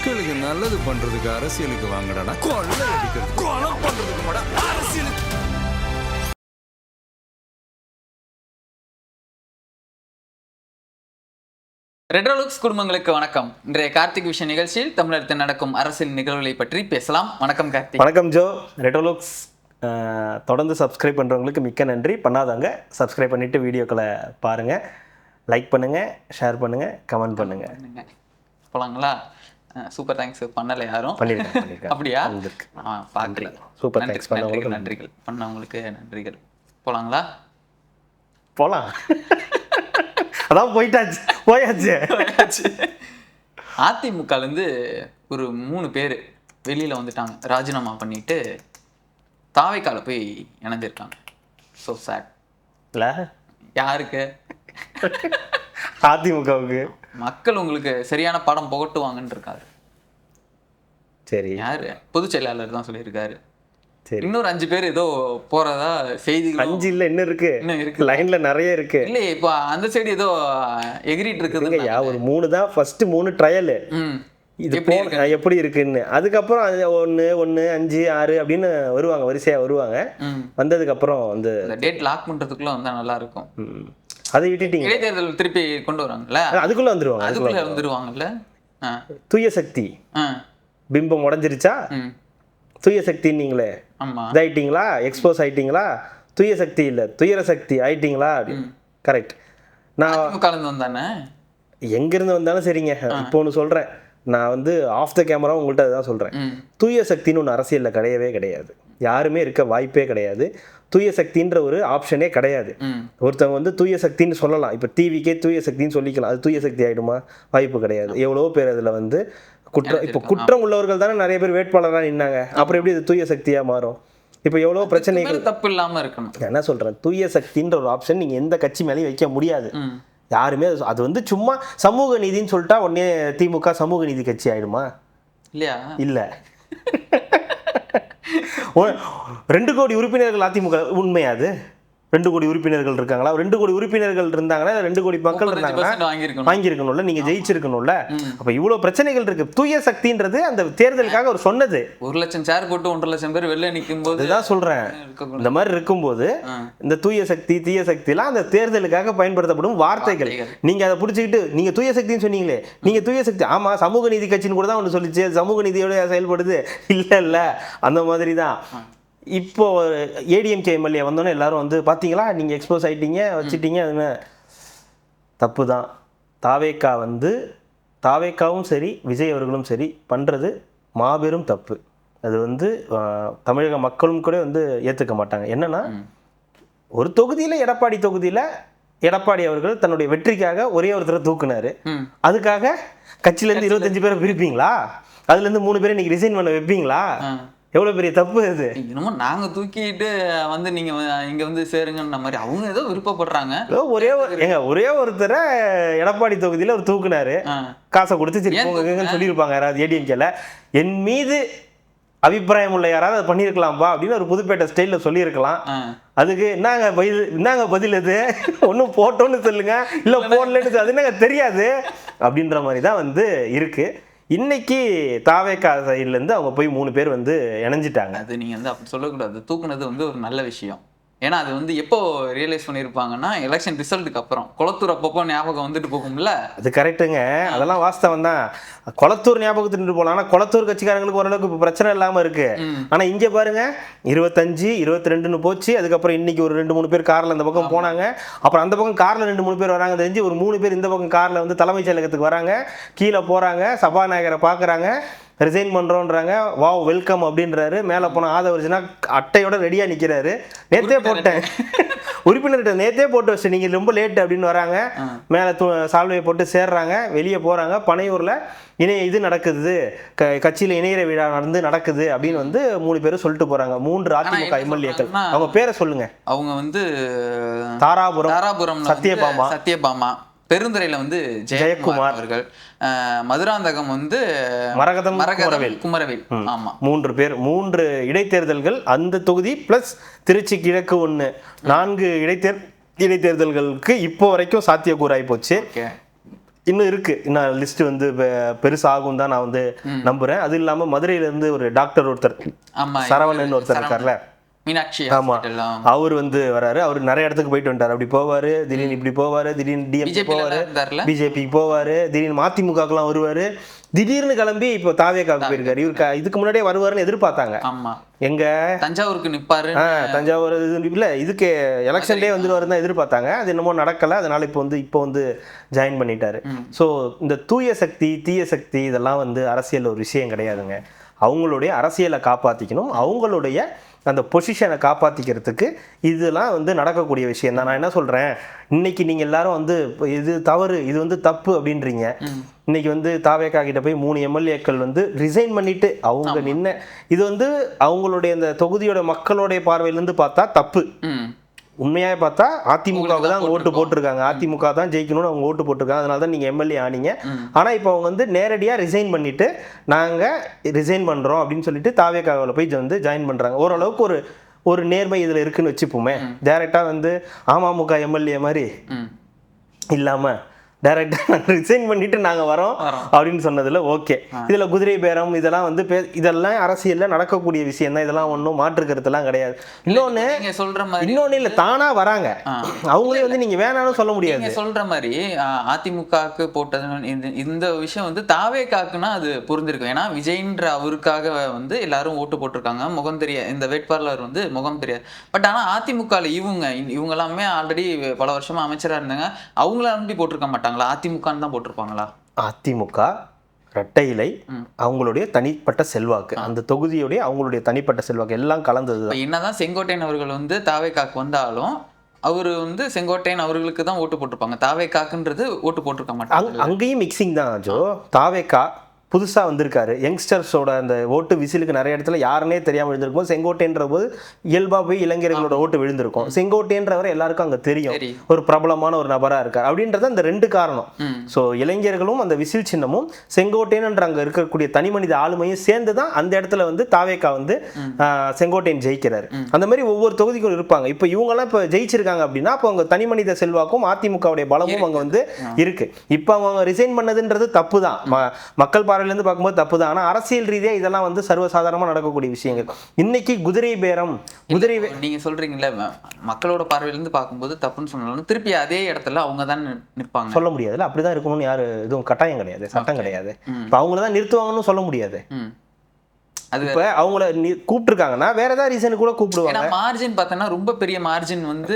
மக்களுக்கு நல்லது பண்றதுக்கு அரசியலுக்கு வாங்கடா, கொள்ளை அடிக்கிறது கொலை பண்றதுக்கு மாடா அரசியலுக்கு. ரெட்ரோலுக்ஸ் குடும்பங்களுக்கு வணக்கம். இன்றைய கார்த்திக் விஷன் நிகழ்ச்சியில் தமிழகத்தில் நடக்கும் அரசியல் நிகழ்வுகளை பற்றி பேசலாம். வணக்கம் கார்த்திக். வணக்கம் ஜோ. ரெட்ரோலுக்ஸ் தொடர்ந்து சப்ஸ்கிரைப் பண்ணுறவங்களுக்கு மிக்க நன்றி. பண்ணாதவங்க சப்ஸ்கிரைப் பண்ணிவிட்டு வீடியோக்களை பாருங்கள், லைக் பண்ணுங்கள், ஷேர் பண்ணுங்கள், கமெண்ட் பண்ணுங்கள். போலாங்களா? Super thanks. பண்ணலை யாரும்? பண்ணியிருக்கேன். அப்படியா? பார்க்கல. Super thanks. நன்றிகள் பண்ணவங்களுக்கு நன்றிகள். போலாங்களா? போகலாம். அதான் போயாச்சு. அதிமுகலேருந்து ஒரு 3 பேர் வெளியில் வந்துட்டாங்க, ராஜினாமா பண்ணிட்டு தாவைக்கால போய் இணைஞ்சிருக்காங்க. ஸோ சேட் இல்லை? யாருக்கு? அதிமுகவுக்கு. மக்கள் உங்களுக்கு சரியான படம் புகட்டுவாங்கன்னு இருக்காரு. சரி, யாரு? பொதுச் செயலாளர் தான் சொல்லியிருக்காரு. சரி, இன்னொரு 5 பேர் ஏதோ போறதா செய்திகள். 5 இல்லை, இன்னும் இருக்கு. லைன்ல நிறைய இருக்கு. இல்லை, இப்போ அந்த சைடு ஏதோ எகிரிட்டு இருக்குது. ஒரு 3 தான், ஃபர்ஸ்ட் 3 ட்ரையல். இது எப்படி இருக்குன்னு, அதுக்கப்புறம் 1, 5, 6 அப்படின்னு வருவாங்க, வரிசையா வருவாங்க. வந்ததுக்கு அப்புறம் வந்து டேட் லாக் பண்றதுக்குள்ள வந்தா நல்லா இருக்கும். அதை விட்டுட்டீங்க. இடைத்தேர்தல் திருப்பி கொண்டு வராங்கல்ல, அதுக்குள்ள வந்துருவாங்கல்ல. தூய சக்தி பிம்பம் உடஞ்சிருச்சா? தூய சக்தி நீங்களே இதாயிட்டீங்களா? எக்ஸ்போஸ் ஆயிட்டீங்களா? தூய சக்தி இல்ல, துயர சக்தி ஆயிட்டீங்களா? கரெக்ட். நான் கலந்து வந்தானே, எங்கிருந்து வந்தாலும் சரிங்க. இப்போ ஒன்று சொல்றேன், நான் வந்து ஆஃப் த கேமரா உங்கள்கிட்ட அதுதான் சொல்றேன். தூய சக்தின்னு ஒன்று அரசியல்ல கிடையாது. யாருமே இருக்க வாய்ப்பே கிடையாது. தூய சக்தின்ற ஒரு ஆப்ஷனே கிடையாது. ஒருத்தவங்க வந்து தூய சக்தின்னு சொல்லலாம், இப்போ டிவிக்கே தூய சக்தின்னு சொல்லிக்கலாம். அது தூய சக்தி ஆயிடுமா? வாய்ப்பு கிடையாது. எவ்வளோ பேர் அதுல வந்து குற்றம் உள்ளவர்கள் தானே நிறைய பேர் வேட்பாளராக நின்னாங்க. அப்புறம் எப்படி இது தூய சக்தியா மாறும்? இப்போ எவ்வளோ பிரச்சனைகள். தப்பு இல்லாம இருக்கணும். என்ன சொல்றேன், தூய சக்தின்ற ஒரு ஆப்ஷன் நீங்க எந்த கட்சி மேலேயும் வைக்க முடியாது. யாருமே அது வந்து சும்மா சமூக நீதின்னு சொல்லிட்டா உடனே திமுக சமூக நீதி கட்சி ஆயிடுமா? இல்லையா? இல்ல. 2 கோடி உறுப்பினர்கள் அதிமுக உண்மையாது? 2 கோடி உறுப்பினர்கள் இருக்காங்களா? 2 கோடி உறுப்பினர்கள் இருந்தாங்கன்னா 2 கோடி மக்கள் இருந்தாங்கன்னா வாங்கியிருக்கணும்ல, நீங்க ஜெயிச்சிருக்கணும்ல. அப்ப இவ்வளவு பிரச்சனைகள் இருக்கு. தூய சக்தின்றது அந்த தேர்தலுக்காக அவர் சொன்னது. 1 லட்சம் சேர் போட்டு 1.5 லட்சம் பேர் வெளில நிற்கும் போது இதுதான் சொல்றேன். இந்த மாதிரி இருக்கும்போது இந்த தூய சக்தி தீய சக்தி எல்லாம் அந்த தேர்தலுக்காக பயன்படுத்தப்படும் வார்த்தைகள். நீங்க அதை புடிச்சுக்கிட்டு நீங்க தூய சக்தின்னு சொன்னீங்களே, நீங்க தூய சக்தி ஆமா சமூக நீதி கட்சின்னு கூட தான் ஒன்று சொல்லிச்சு. சமூக நீதியோட செயல்படுது இல்ல அந்த மாதிரி தான். இப்போ ஏடிஎம்கே எம்எல்ஏ வந்தோன்னே எல்லாரும் வந்து பார்த்தீங்களா நீங்கள் எக்ஸ்போஸ் ஆகிட்டீங்க வச்சுட்டீங்க, அதுமே தப்பு தான். தாவேக்காவும் சரி விஜய் அவர்களும் சரி பண்ணுறது மாபெரும் தப்பு. அது வந்து தமிழக மக்களும் கூட வந்து ஏற்றுக்க மாட்டாங்க. என்னன்னா, ஒரு தொகுதியில் எடப்பாடி அவர்கள் தன்னுடைய வெற்றிக்காக ஒரே ஒருத்தரை தூக்குனாரு. அதுக்காக கட்சியிலேருந்து 25 பேரை பிரிப்பீங்களா? அதுலேருந்து 3 பேரை இன்னைக்கு ரிசைன் பண்ண வைப்பீங்களா? எவ்வளவு பெரிய தப்பு அது. என்னமோ நாங்க தூக்கிட்டு வந்து நீங்க இங்க வந்து சேருங்கன்ற மாதிரி அவங்க ஏதோ விருப்பப்படுறாங்க. ஒரே ஒருத்தரை எடப்பாடி தொகுதியில ஒரு தூக்குனாரு, காசை கொடுத்து சரி போங்கன்னு சொல்லியிருப்பாங்க யாராவது ஏடிஎம்கேல. என் மீது அபிப்பிராயம் உள்ள யாராவது அதை பண்ணியிருக்கலாம்பா அப்படின்னு ஒரு புதுப்பேட்டை ஸ்டைல்ல சொல்லியிருக்கலாம். அதுக்கு என்னங்க பதில் அது? ஒன்றும் போட்டோன்னு சொல்லுங்க, இல்லை போடலன்னு அது என்னங்க தெரியாது அப்படின்ற மாதிரி தான் வந்து இருக்கு. இன்னைக்கு தாவேக்கா சைட்லேருந்து அவங்க போய் 3 பேர் வந்து இணைஞ்சிட்டாங்க. அது நீங்கள் வந்து அப்படி சொல்லக்கூடாது. தூக்குனது வந்து ஒரு நல்ல விஷயம். ஏன்னா அது வந்து எப்போ ரியலைஸ் பண்ணியிருப்பாங்கன்னா எலெக்ஷன் ரிசல்ட்டுக்கு அப்புறம். குளத்தூர் அப்பப்போ ஞாபகம் வந்துட்டு போகும்ல. அது கரெக்டுங்க, அதெல்லாம் வாஸ்தவம் தான். குளத்தூர் ஞாபகத்துட்டு போகலாம். ஆனால் குளத்தூர் கட்சிக்காரங்களுக்கு ஓரளவுக்கு இப்போ பிரச்சனை இல்லாமல் இருக்கு. ஆனால் இங்கே பாருங்க 25, 22ன்னு போச்சு. அதுக்கப்புறம் இன்னைக்கு ஒரு 2-3 பேர் காரில் அந்த பக்கம் போனாங்க. அப்புறம் அந்த பக்கம் காரில் 2-3 பேர் வராங்க தெரிஞ்சு ஒரு 3 பேர் இந்த பக்கம் காரில் வந்து தலைமைச் செயலகத்துக்கு வராங்க. கீழே போகிறாங்க, சபாநாயகரை பார்க்குறாங்க, ரிசைன் பண்ணுறோன்றாங்க. வாவ் வெல்கம் அப்படின்றாரு. மேலே போனால் ஆதவர்ஜனா அட்டையோட ரெடியாக நிற்கிறாரு. நேற்றே போட்டேன் உறுப்பினர்கிட்ட, நேற்றே போட்டு வச்சு நீங்கள் ரொம்ப லேட்டு அப்படின்னு வராங்க. மேலே சால்வையை போட்டு சேர்றாங்க, வெளியே போகிறாங்க. பனையூரில் இது நடக்குது, கட்சியில் இணையிற விழா நடக்குது அப்படின்னு வந்து 3 பேரும் சொல்லிட்டு போகிறாங்க. 3 அதிமுக எம்எல்ஏக்கள். அவங்க பேரை சொல்லுங்க. அவங்க வந்து தாராபுரம் சத்யபாமா, பெருந்துறையில வந்து ஜெயக்குமார் அவர்கள், மதுராந்தகம் வந்து மரகதம் குமரவேல். ஆமா, 3 பேர். 3 இடைத்தேர்தல்கள் அந்த தொகுதி பிளஸ் திருச்சி கிழக்கு 1, 4 இடைத்தேர்தல்களுக்கு இப்போ வரைக்கும் சாத்தியக்கூறாய் போச்சு. இன்னும் இருக்கு, இன்னும் லிஸ்ட் வந்து பெருசாகும் தான் நான் வந்து நம்புறேன். அது இல்லாம மதுரையில இருந்து ஒரு டாக்டர் ஒருத்தர் சரவணன் ஒருத்தர் இருக்கார்ல, மீனாட்சி, ஆமா, அவர் வந்து வராரு. அவர் நிறைய இடத்துக்கு போயிட்டு வந்துட்டார். அப்படி போவாரு, திடீர்னு இப்படி போவாரு, திடீர்னு டிஎம்கே போவாரு, பிஜேபிக்கு போவாரு, திடீர்னு மதிமுகலாம் வருவாரு, திடீர்னு கிளம்பி இப்போ தாவேக்காவுக்கு போயிருக்காரு. இவருக்கு இதுக்கு முன்னாடியே வருவாருன்னு எதிர்பார்த்தாங்க. எங்க தஞ்சாவூருக்கு நிப்பாரு, தஞ்சாவூர் இல்ல, இதுக்கு எலெக்ஷன்லேயே வந்துருவாரு தான் எதிர்பார்த்தாங்க. அது என்னமோ நடக்கல. அதனால இப்போ வந்து ஜாயின் பண்ணிட்டாரு. ஸோ இந்த தூய சக்தி தீய சக்தி இதெல்லாம் வந்து அரசியல் ஒரு விஷயம் கிடையாதுங்க. அவங்களுடைய அரசியலை காப்பாற்றிக்கணும், அவங்களுடைய அந்த பொசிஷனை காப்பாற்றிக்கிறதுக்கு இதெல்லாம் வந்து நடக்கக்கூடிய விஷயம் தான். நான் என்ன சொல்கிறேன், இன்னைக்கு நீங்கள் எல்லாரும் வந்து இது தவறு, இது வந்து தப்பு அப்படின்றீங்க. இன்னைக்கு வந்து தாவேக்கா கிட்ட போய் 3 எம்எல்ஏக்கள் வந்து ரிசைன் பண்ணிட்டு அவங்க நின்ன, இது வந்து அவங்களுடைய அந்த தொகுதியோட மக்களுடைய பார்வையிலேருந்து பார்த்தா தப்பு. உண்மையாக பார்த்தா அதிமுகவுக்கு தான் ஓட்டு போட்டிருக்காங்க, அதிமுக தான் ஜெயிக்கணும்னு அவங்க ஓட்டு போட்டிருக்காங்க, அதனால தான் நீங்கள் எம்எல்ஏ ஆனீங்க. ஆனால் இப்போ அவங்க வந்து நேரடியாக ரிசைன் பண்ணிட்டு நாங்கள் ரிசைன் பண்ணுறோம் அப்படின்னு சொல்லிட்டு தாவேக்காவில் போய் வந்து ஜாயின் பண்ணுறாங்க. ஓரளவுக்கு ஒரு நேர்மை இதில் இருக்குன்னு வச்சுப்போமே. டைரெக்டாக வந்து அமமுக எம்எல்ஏ மாதிரி இல்லாமல் டைரக்டா ரிசைன் பண்ணிட்டு நாங்க வரோம் அப்படின்னு சொன்னதுல ஓகே. இதுல குதிரை பேரம் இதெல்லாம் வந்து இதெல்லாம் அரசியல்ல நடக்கக்கூடிய விஷயம் தான். இதெல்லாம் ஒன்றும் மாற்று கருத்துலாம் கிடையாது. இன்னொன்னு இல்ல, தானா வராங்க, அவங்களே வந்து நீங்க வேணாலும் சொல்ல முடியாது. சொல்ற மாதிரி அதிமுகவுக்கு போட்டது இந்த விஷயம் வந்து தாவேக்காக்குன்னா அது புரிஞ்சிருக்கும். ஏன்னா விஜய்ன்ற அவருக்காக வந்து எல்லாரும் ஓட்டு போட்டிருக்காங்க, முகம் தெரியாது, இந்த வேட்பாளர் வந்து முகம் தெரியாது. பட் ஆனா அதிமுக இவங்க எல்லாமே ஆல்ரெடி பல வருஷமா அமைச்சரா இருந்தாங்க, அவங்கள நம்பி போட்டிருக்க மாட்டாங்க. அதிமுக தான் போட்டிருப்பாங்களா? அதிமுக இரட்டை இலை, அவங்களுடைய தனிப்பட்ட செல்வாக்கு, அந்த தொகுதியுடைய அவங்களுடைய தனிப்பட்ட செல்வாக்கு எல்லாம் கலந்தது. என்னதான் செங்கோட்டையன் அவர்கள் வந்து தாவேக்காக்கு வந்தாலும் அவரு வந்து செங்கோட்டையன் அவர்களுக்கு தான் ஓட்டு போட்டிருப்பாங்க, தாவேக்காக்குன்றது ஓட்டு போட்டிருக்க மாட்டாங்க. அங்கேயும் மிக்சிங் தான் ஜோ. தாவேக்கா புதுசாக வந்திருக்காரு, யங்ஸ்டர்ஸோட அந்த ஓட்டு விசிலுக்கு நிறைய இடத்துல யாருன்னே தெரியாமல் விழுந்திருக்கும். செங்கோட்டைன்ற போது இயல்பாக போய் இளைஞர்களோட ஓட்டு விழுந்திருக்கும். செங்கோட்டைன்றவர் எல்லாருக்கும் அங்கே தெரியும், ஒரு பிரபலமான ஒரு நபராக இருக்கார் அப்படின்றது அந்த 2 காரணம். ஸோ இளைஞர்களும் அந்த விசில் சின்னமும் செங்கோட்டையன்ற அங்கே இருக்கக்கூடிய தனி மனித ஆளுமையும் சேர்ந்து தான் அந்த இடத்துல வந்து தாவேக்கா வந்து செங்கோட்டையன் ஜெயிக்கிறாரு. அந்த மாதிரி ஒவ்வொரு தொகுதிக்கும் இருப்பாங்க. இப்போ இவங்கெல்லாம் இப்போ ஜெயிச்சிருக்காங்க அப்படின்னா அப்போ அவங்க தனி மனித செல்வாக்கும் அதிமுகவுடைய பலமும் அங்கே வந்து இருக்கு. இப்போ அவங்க ரிசைன் பண்ணதுன்றது தப்பு தான், மக்கள் பார்வையிலேருந்து பார்க்கும்போது தப்பு தான். ஆனால் அரசியல் ரீதியாக இதெல்லாம் வந்து சர்வசாதாரணமாக நடக்கக்கூடிய விஷயங்கள். இன்னைக்கு குதிரை பேரம், நீங்க சொல்றீங்கல்ல மக்களோட பார்வையிலேருந்து பார்க்கும்போது தப்புன்னு சொன்னாலும் திருப்பி அதே இடத்துல அவங்க தான் நிற்பாங்க. சொல்ல முடியாதுல்ல, அப்படிதான் இருக்கணும்னு யாரு எதுவும் கட்டாயம் கிடையாது, சட்டம் கிடையாது. இப்போ அவங்கள தான் நிறுத்துவாங்கன்னு சொல்ல முடியாது. இப்ப அவங்கள கூப்பிட்டுருக்காங்கன்னா வேற ஏதாவது ரீசன் கூட கூப்பிடுவாங்க. மார்ஜின் பார்த்தோன்னா ரொம்ப பெரிய மார்ஜின் வந்து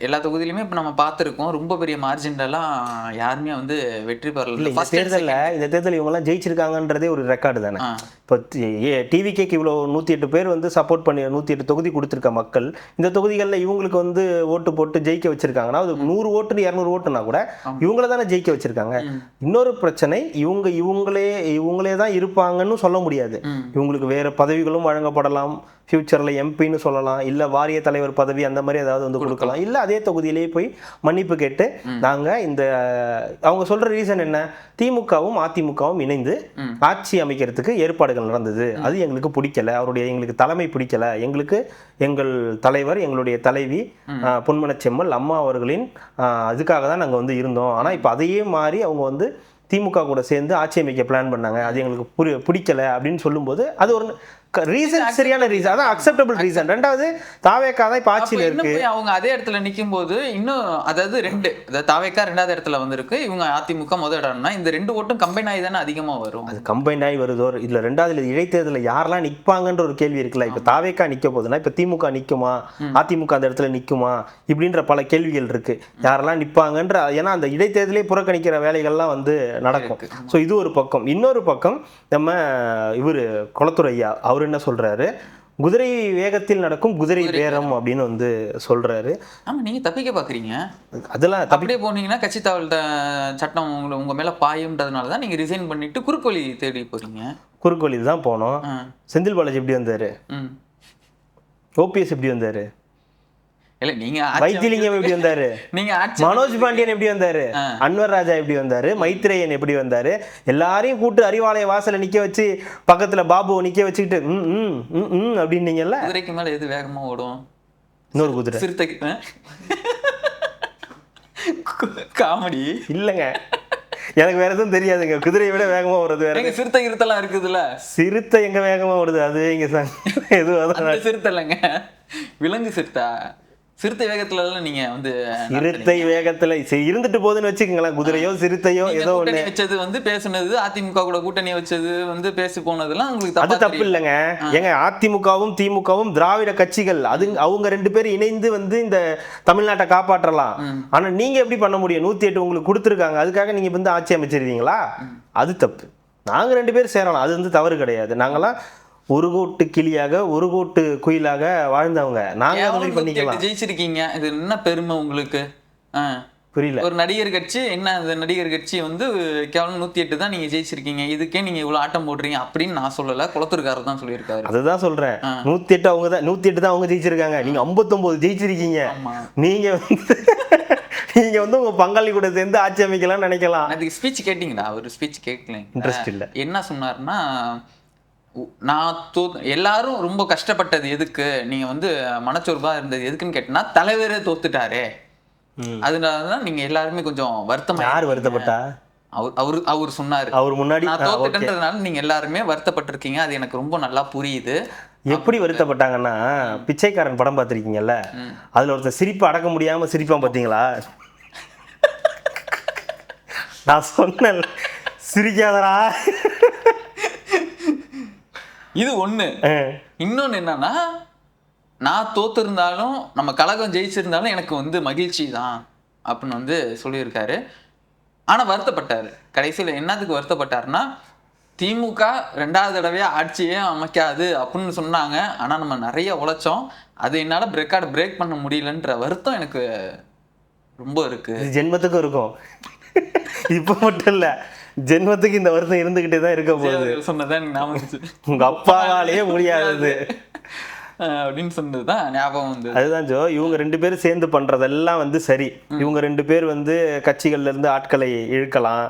எல்லா தொகுதியிலுமே இப்போ நம்ம பார்த்துருக்கோம். ரொம்ப பெரிய மார்ஜின்லாம் யாருமே வந்து வெற்றி பெறல. இந்த தேர்தல் இவங்கெல்லாம் ஜெயிச்சிருக்காங்கன்றதே ஒரு ரெக்கார்டு தானே. இப்போ டிவிகேக்கு இவ்வளோ 108 பேர் வந்து சப்போர்ட் பண்ணி 108 தொகுதி கொடுத்துருக்க மக்கள் இந்த தொகுதிகளில் இவங்களுக்கு வந்து ஓட்டு போட்டு ஜெயிக்க வச்சிருக்காங்கன்னா அது 100 ஓட்டு 200 ஓட்டுனா கூட இவங்கள தானே ஜெயிக்க வச்சிருக்காங்க. இன்னொரு பிரச்சனை, இவங்களே தான் இருப்பாங்கன்னு சொல்ல முடியாது. இவங்களுக்கு வேற பதவிகளும் வழங்கப்படலாம், ஃபியூச்சர்ல எம்பின்னு சொல்லலாம், இல்ல வாரிய தலைவர் பதவி அந்த மாதிரி ஏதாவது வந்து கொடுக்கலாம், இல்ல அதே தொகுதியிலேயே போய் மன்னிப்பு கேட்டு நாங்க இந்த அவங்க சொல்ற ரீசன் என்ன, திமுகவும் அதிமுகவும் இணைந்து ஆட்சி அமைக்கிறதுக்கு ஏற்பாடுகள் நடந்தது, அது எங்களுக்கு பிடிக்கல, எங்களுக்கு தலைமை பிடிக்கல, எங்களுக்கு எங்கள் தலைவர் எங்களுடைய தலைவி பொன்மனச்செம்மல் அம்மா அவர்களின் அதுக்காக தான் நாங்க வந்து இருந்தோம். ஆனா இப்ப அதையே மாறி அவங்க வந்து திமுக கூட சேர்ந்து ஆட்சி அமைக்க பிளான் பண்ணாங்க, அது எங்களுக்கு பிடிக்கல அப்படின்னு சொல்லும்போது அது ஒரு ரீசன், சரியான ரீசன், அதான் அக்செப்டபிள் ரீசன். ரெண்டாவது தாவேக்கா தான் இப்ப ஆட்சியில இருக்கு, அவங்க அதே இடத்துல நிக்கும் போது இன்னும் அதாவது தாவேக்கா 2வது இடத்துல வந்திருக்கு, இவங்க அதிமுக முதல் இடம்னா இந்த 2 ஓட்டும் கம்பைன் ஆகி தானே அதிகமா வரும். அது கம்பைன் ஆகி வருதோ இதுல 2வது இடைத்தேர்தலில் யாரெல்லாம் நிற்பாங்கன்ற ஒரு கேள்வி இருக்குல்ல. இப்ப தாவேக்கா நிக்க போகுதுன்னா இப்ப திமுக நிக்குமா, அதிமுக அந்த இடத்துல நிக்குமா இப்படின்ற பல கேள்விகள் இருக்கு. யாரெல்லாம் நிற்பாங்கன்ற, ஏன்னா அந்த இடைத்தேர்தலே புறக்கணிக்கிற வேலைகள்லாம் வந்து நடக்கும். ஸோ இது ஒரு பக்கம். இன்னொரு பக்கம் நம்ம இவர் குளத்தூர் ஐயா அவர் என்ன சொல்றாரு, குதிரை வேகத்தில் நடக்கும் குதிரை பேரம் அப்படின்னு வந்து சொல்றாரு. ஆமா, நீங்க தப்பிக்க பாக்குறீங்க, அதெல்லாம் அப்படியே போனீங்கன்னா கட்சி தாவல் சட்டம் உங்க மேல பாயும்ன்றதுனால தான் நீங்க ரிசைன் பண்ணிட்டு குறுக்கோழி தேடி போறீங்க. குறுக்கோழி தான் போனோம். செந்தில் பாலாஜி எப்படி வந்தாரு, ஓபிஎஸ் எப்படி வந்தாரு, இல்ல நீங்க வைத்திலிங்கம் எப்படி வந்தாரு, நீங்க மனோஜ் பாண்டியன் எப்படி வந்தாரு, அன்வர் ராஜா எப்படி வந்தாரு, மைத்ரேயன் எப்படி வந்தாரு, எல்லாரையும் கூட்டு அறிவாலய வாசல நிக்க வச்சு பக்கத்துல பாபுவை நிக்க வச்சுக்கிட்டு அப்படின்னீங்கல்ல. குதிரைக்கு மேல எது வேகமா ஓடும், இன்னொரு குதிரை, சிறுத்தை காமெடி இல்லைங்க. எனக்கு வேற எதுவும் தெரியாதுங்க. குதிரையை விட வேகமா வருது வேற. எங்க சிறுத்தை கிருத்தெல்லாம் இருக்குதுல்ல, சிறுத்தை எங்க வேகமா வருது? அது இங்க எதுவும் அந்த சிறுத்தை இல்லைங்க, விலங்கு சிறுத்தை. சிறுத்தை வேகத்துல எல்லாம் நீங்க வந்து சிறுத்தை வேகத்துல இருந்துட்டு போகுதுன்னு வச்சுக்கோங்களேன். குதிரையோ சிறுத்தையோ ஏதோ ஒண்ணு வச்சது வந்து பேசுனது, அதிமுக கூட கூட்டணி வச்சது வந்து பேசி போனதெல்லாம் உங்களுக்கு அது தப்பு இல்லைங்க. ஏங்க அதிமுகவும் திமுகவும் திராவிட கட்சிகள், அது அவங்க 2 பேரும் இணைந்து வந்து இந்த தமிழ்நாட்டை காப்பாற்றலாம். ஆனா நீங்க எப்படி பண்ண முடியும்? 108 உங்களுக்கு கொடுத்துருக்காங்க, அதுக்காக நீங்க வந்து ஆட்சி அமைச்சிருவீங்களா? அது தப்பு. நாங்க 2 பேரும் சேரலாம், அது வந்து தவறு கிடையாது. நாங்கெல்லாம் ஒரு கோட்டு கிளியாக ஒரு கோட்டு குயிலாக வாழ்ந்தவங்க. நாங்க அந்த மாதிரி பண்ணிக்கலாம். ஜெயிச்சிருக்கீங்க, இது என்ன பெருமை உங்களுக்கு? புரியல. ஒரு நடிகர் கட்சி என்ன, அந்த நடிகர் கட்சி வந்து கேவலம் 108 தான் நீங்க ஜெயிச்சிருக்கீங்க, இதுக்கே நீங்க இவ்வளவு ஆட்டம் போடுறீங்க அப்படின்னு நான் சொல்லல, குளத்தூர்காரர் தான் சொல்லியிருக்காரு. அதுதான் சொல்றேன், 108 அவங்க தான், 108 தான் அவங்க ஜெயிச்சிருக்காங்க. நீங்க 59 ஜெயிச்சிருக்கீங்க. நீங்க வந்து உங்க பங்காளி கூட சேர்ந்து ஆட்சி அமைக்கலாம்னு நினைக்கலாம். அதுக்கு ஸ்பீச் கேட்டீங்களா? ஒரு ஸ்பீச் கேட்கல, இன்ட்ரெஸ்ட் இல்ல. என்ன சொன்னாருன்னா, நான் எல்லாரும் ரொம்ப கஷ்டப்பட்டது எதுக்கு, நீங்க வந்து மனச்சோர்வா இருந்தது எதுக்குன்னு கேட்டனா, தலைவரே தோத்துட்டாரே, அதனாலதான் நீங்க எல்லாருமே கொஞ்சம் வருத்தமா. யார் வருத்தப்பட்டா? அவர் சொன்னாரு. அவர் முன்னாடி நான் தோத்துட்டேன்றதுனால நீங்க எல்லாருமே வருத்தப்பட்டிருக்கீங்க, அது எனக்கு ரொம்ப நல்லா புரியுது. எப்படி வருத்தப்பட்டாங்கன்னா, பிச்சைக்காரன் படம் பார்த்திருக்கீங்கல்ல, அதுல ஒருத்தர் சிரிப்பு அடக்க முடியாம சிரிப்பான் பாத்தீங்களா? நான் சொன்னேன் சிரிக்காதரா. இது ஒண்ணு. இன்னொன்னு என்னன்னா, நான் தோத்து இருந்தாலும் நம்ம கழகம் ஜெயிச்சிருந்தாலும் எனக்கு வந்து மகிழ்ச்சி தான் அப்படின்னு வந்து சொல்லியிருக்காரு. ஆனா வருத்தப்பட்டாரு. கடைசியில என்னத்துக்கு வருத்தப்பட்டாருன்னா, திமுக 2வது தடவையா ஆட்சியே அமைக்காது அப்படின்னு சொன்னாங்க, ஆனா நம்ம நிறைய உழைச்சோம், அது என்னால ரெக்கார்டு பிரேக் பண்ண முடியலன்ற வருத்தம் எனக்கு ரொம்ப இருக்கு. ஜென்மத்துக்கும் இருக்கும். இப்ப மட்டும் இல்ல, ஜென்மத்துக்கு இந்த வருஷம் இருந்துகிட்டே தான் இருக்க போகுது. சொன்னதான் ஞாபகம், உங்க அப்பாவாலேயே முடியாது அப்படின்னு சொன்னதுதான் ஞாபகம் வந்து. அதுதான் ஜோ, இவங்க 2 பேரும் சேர்ந்து பண்றதெல்லாம் வந்து சரி. இவங்க 2 பேர் வந்து கட்சிகள்ல இருந்து ஆட்களை இழுக்கலாம்.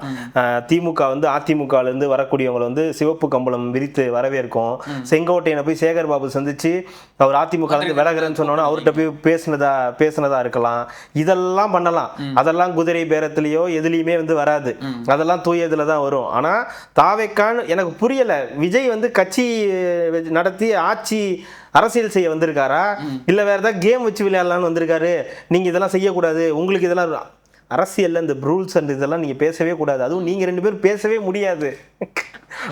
திமுக வந்து அதிமுகல இருந்து வரக்கூடியவங்களை வந்து சிவப்பு கம்பளம் விரித்து வரவேற்கும். செங்கோட்டையனை போய் சேகர் பாபு சந்திச்சு அவர் அதிமுக இருந்து விலகிறேன்னு சொன்னோன்னா அவர்கிட்ட போய் பேசினதா இருக்கலாம். இதெல்லாம் பண்ணலாம். அதெல்லாம் குதிரை பேரத்திலேயோ எதுலையுமே வந்து வராது. அதெல்லாம் தூய இதுல தான் வரும். ஆனா தாவேக்கான்னு எனக்கு புரியல, விஜய் வந்து கட்சி நடத்தி ஆட்சி அரசியல் செய்ய வந்திருக்காரா, இல்ல வேற ஏதாவது கேம் வச்சு விளையாடலான்னு வந்திருக்காரு? நீங்க இதெல்லாம் செய்யக்கூடாது, உங்களுக்கு இதெல்லாம் அரசியல்ல இந்த ரூல்ஸ் அண்ட் இதெல்லாம் நீங்க பேசவே கூடாது. அதுவும் நீங்க 2 பேரும் பேசவே முடியாது.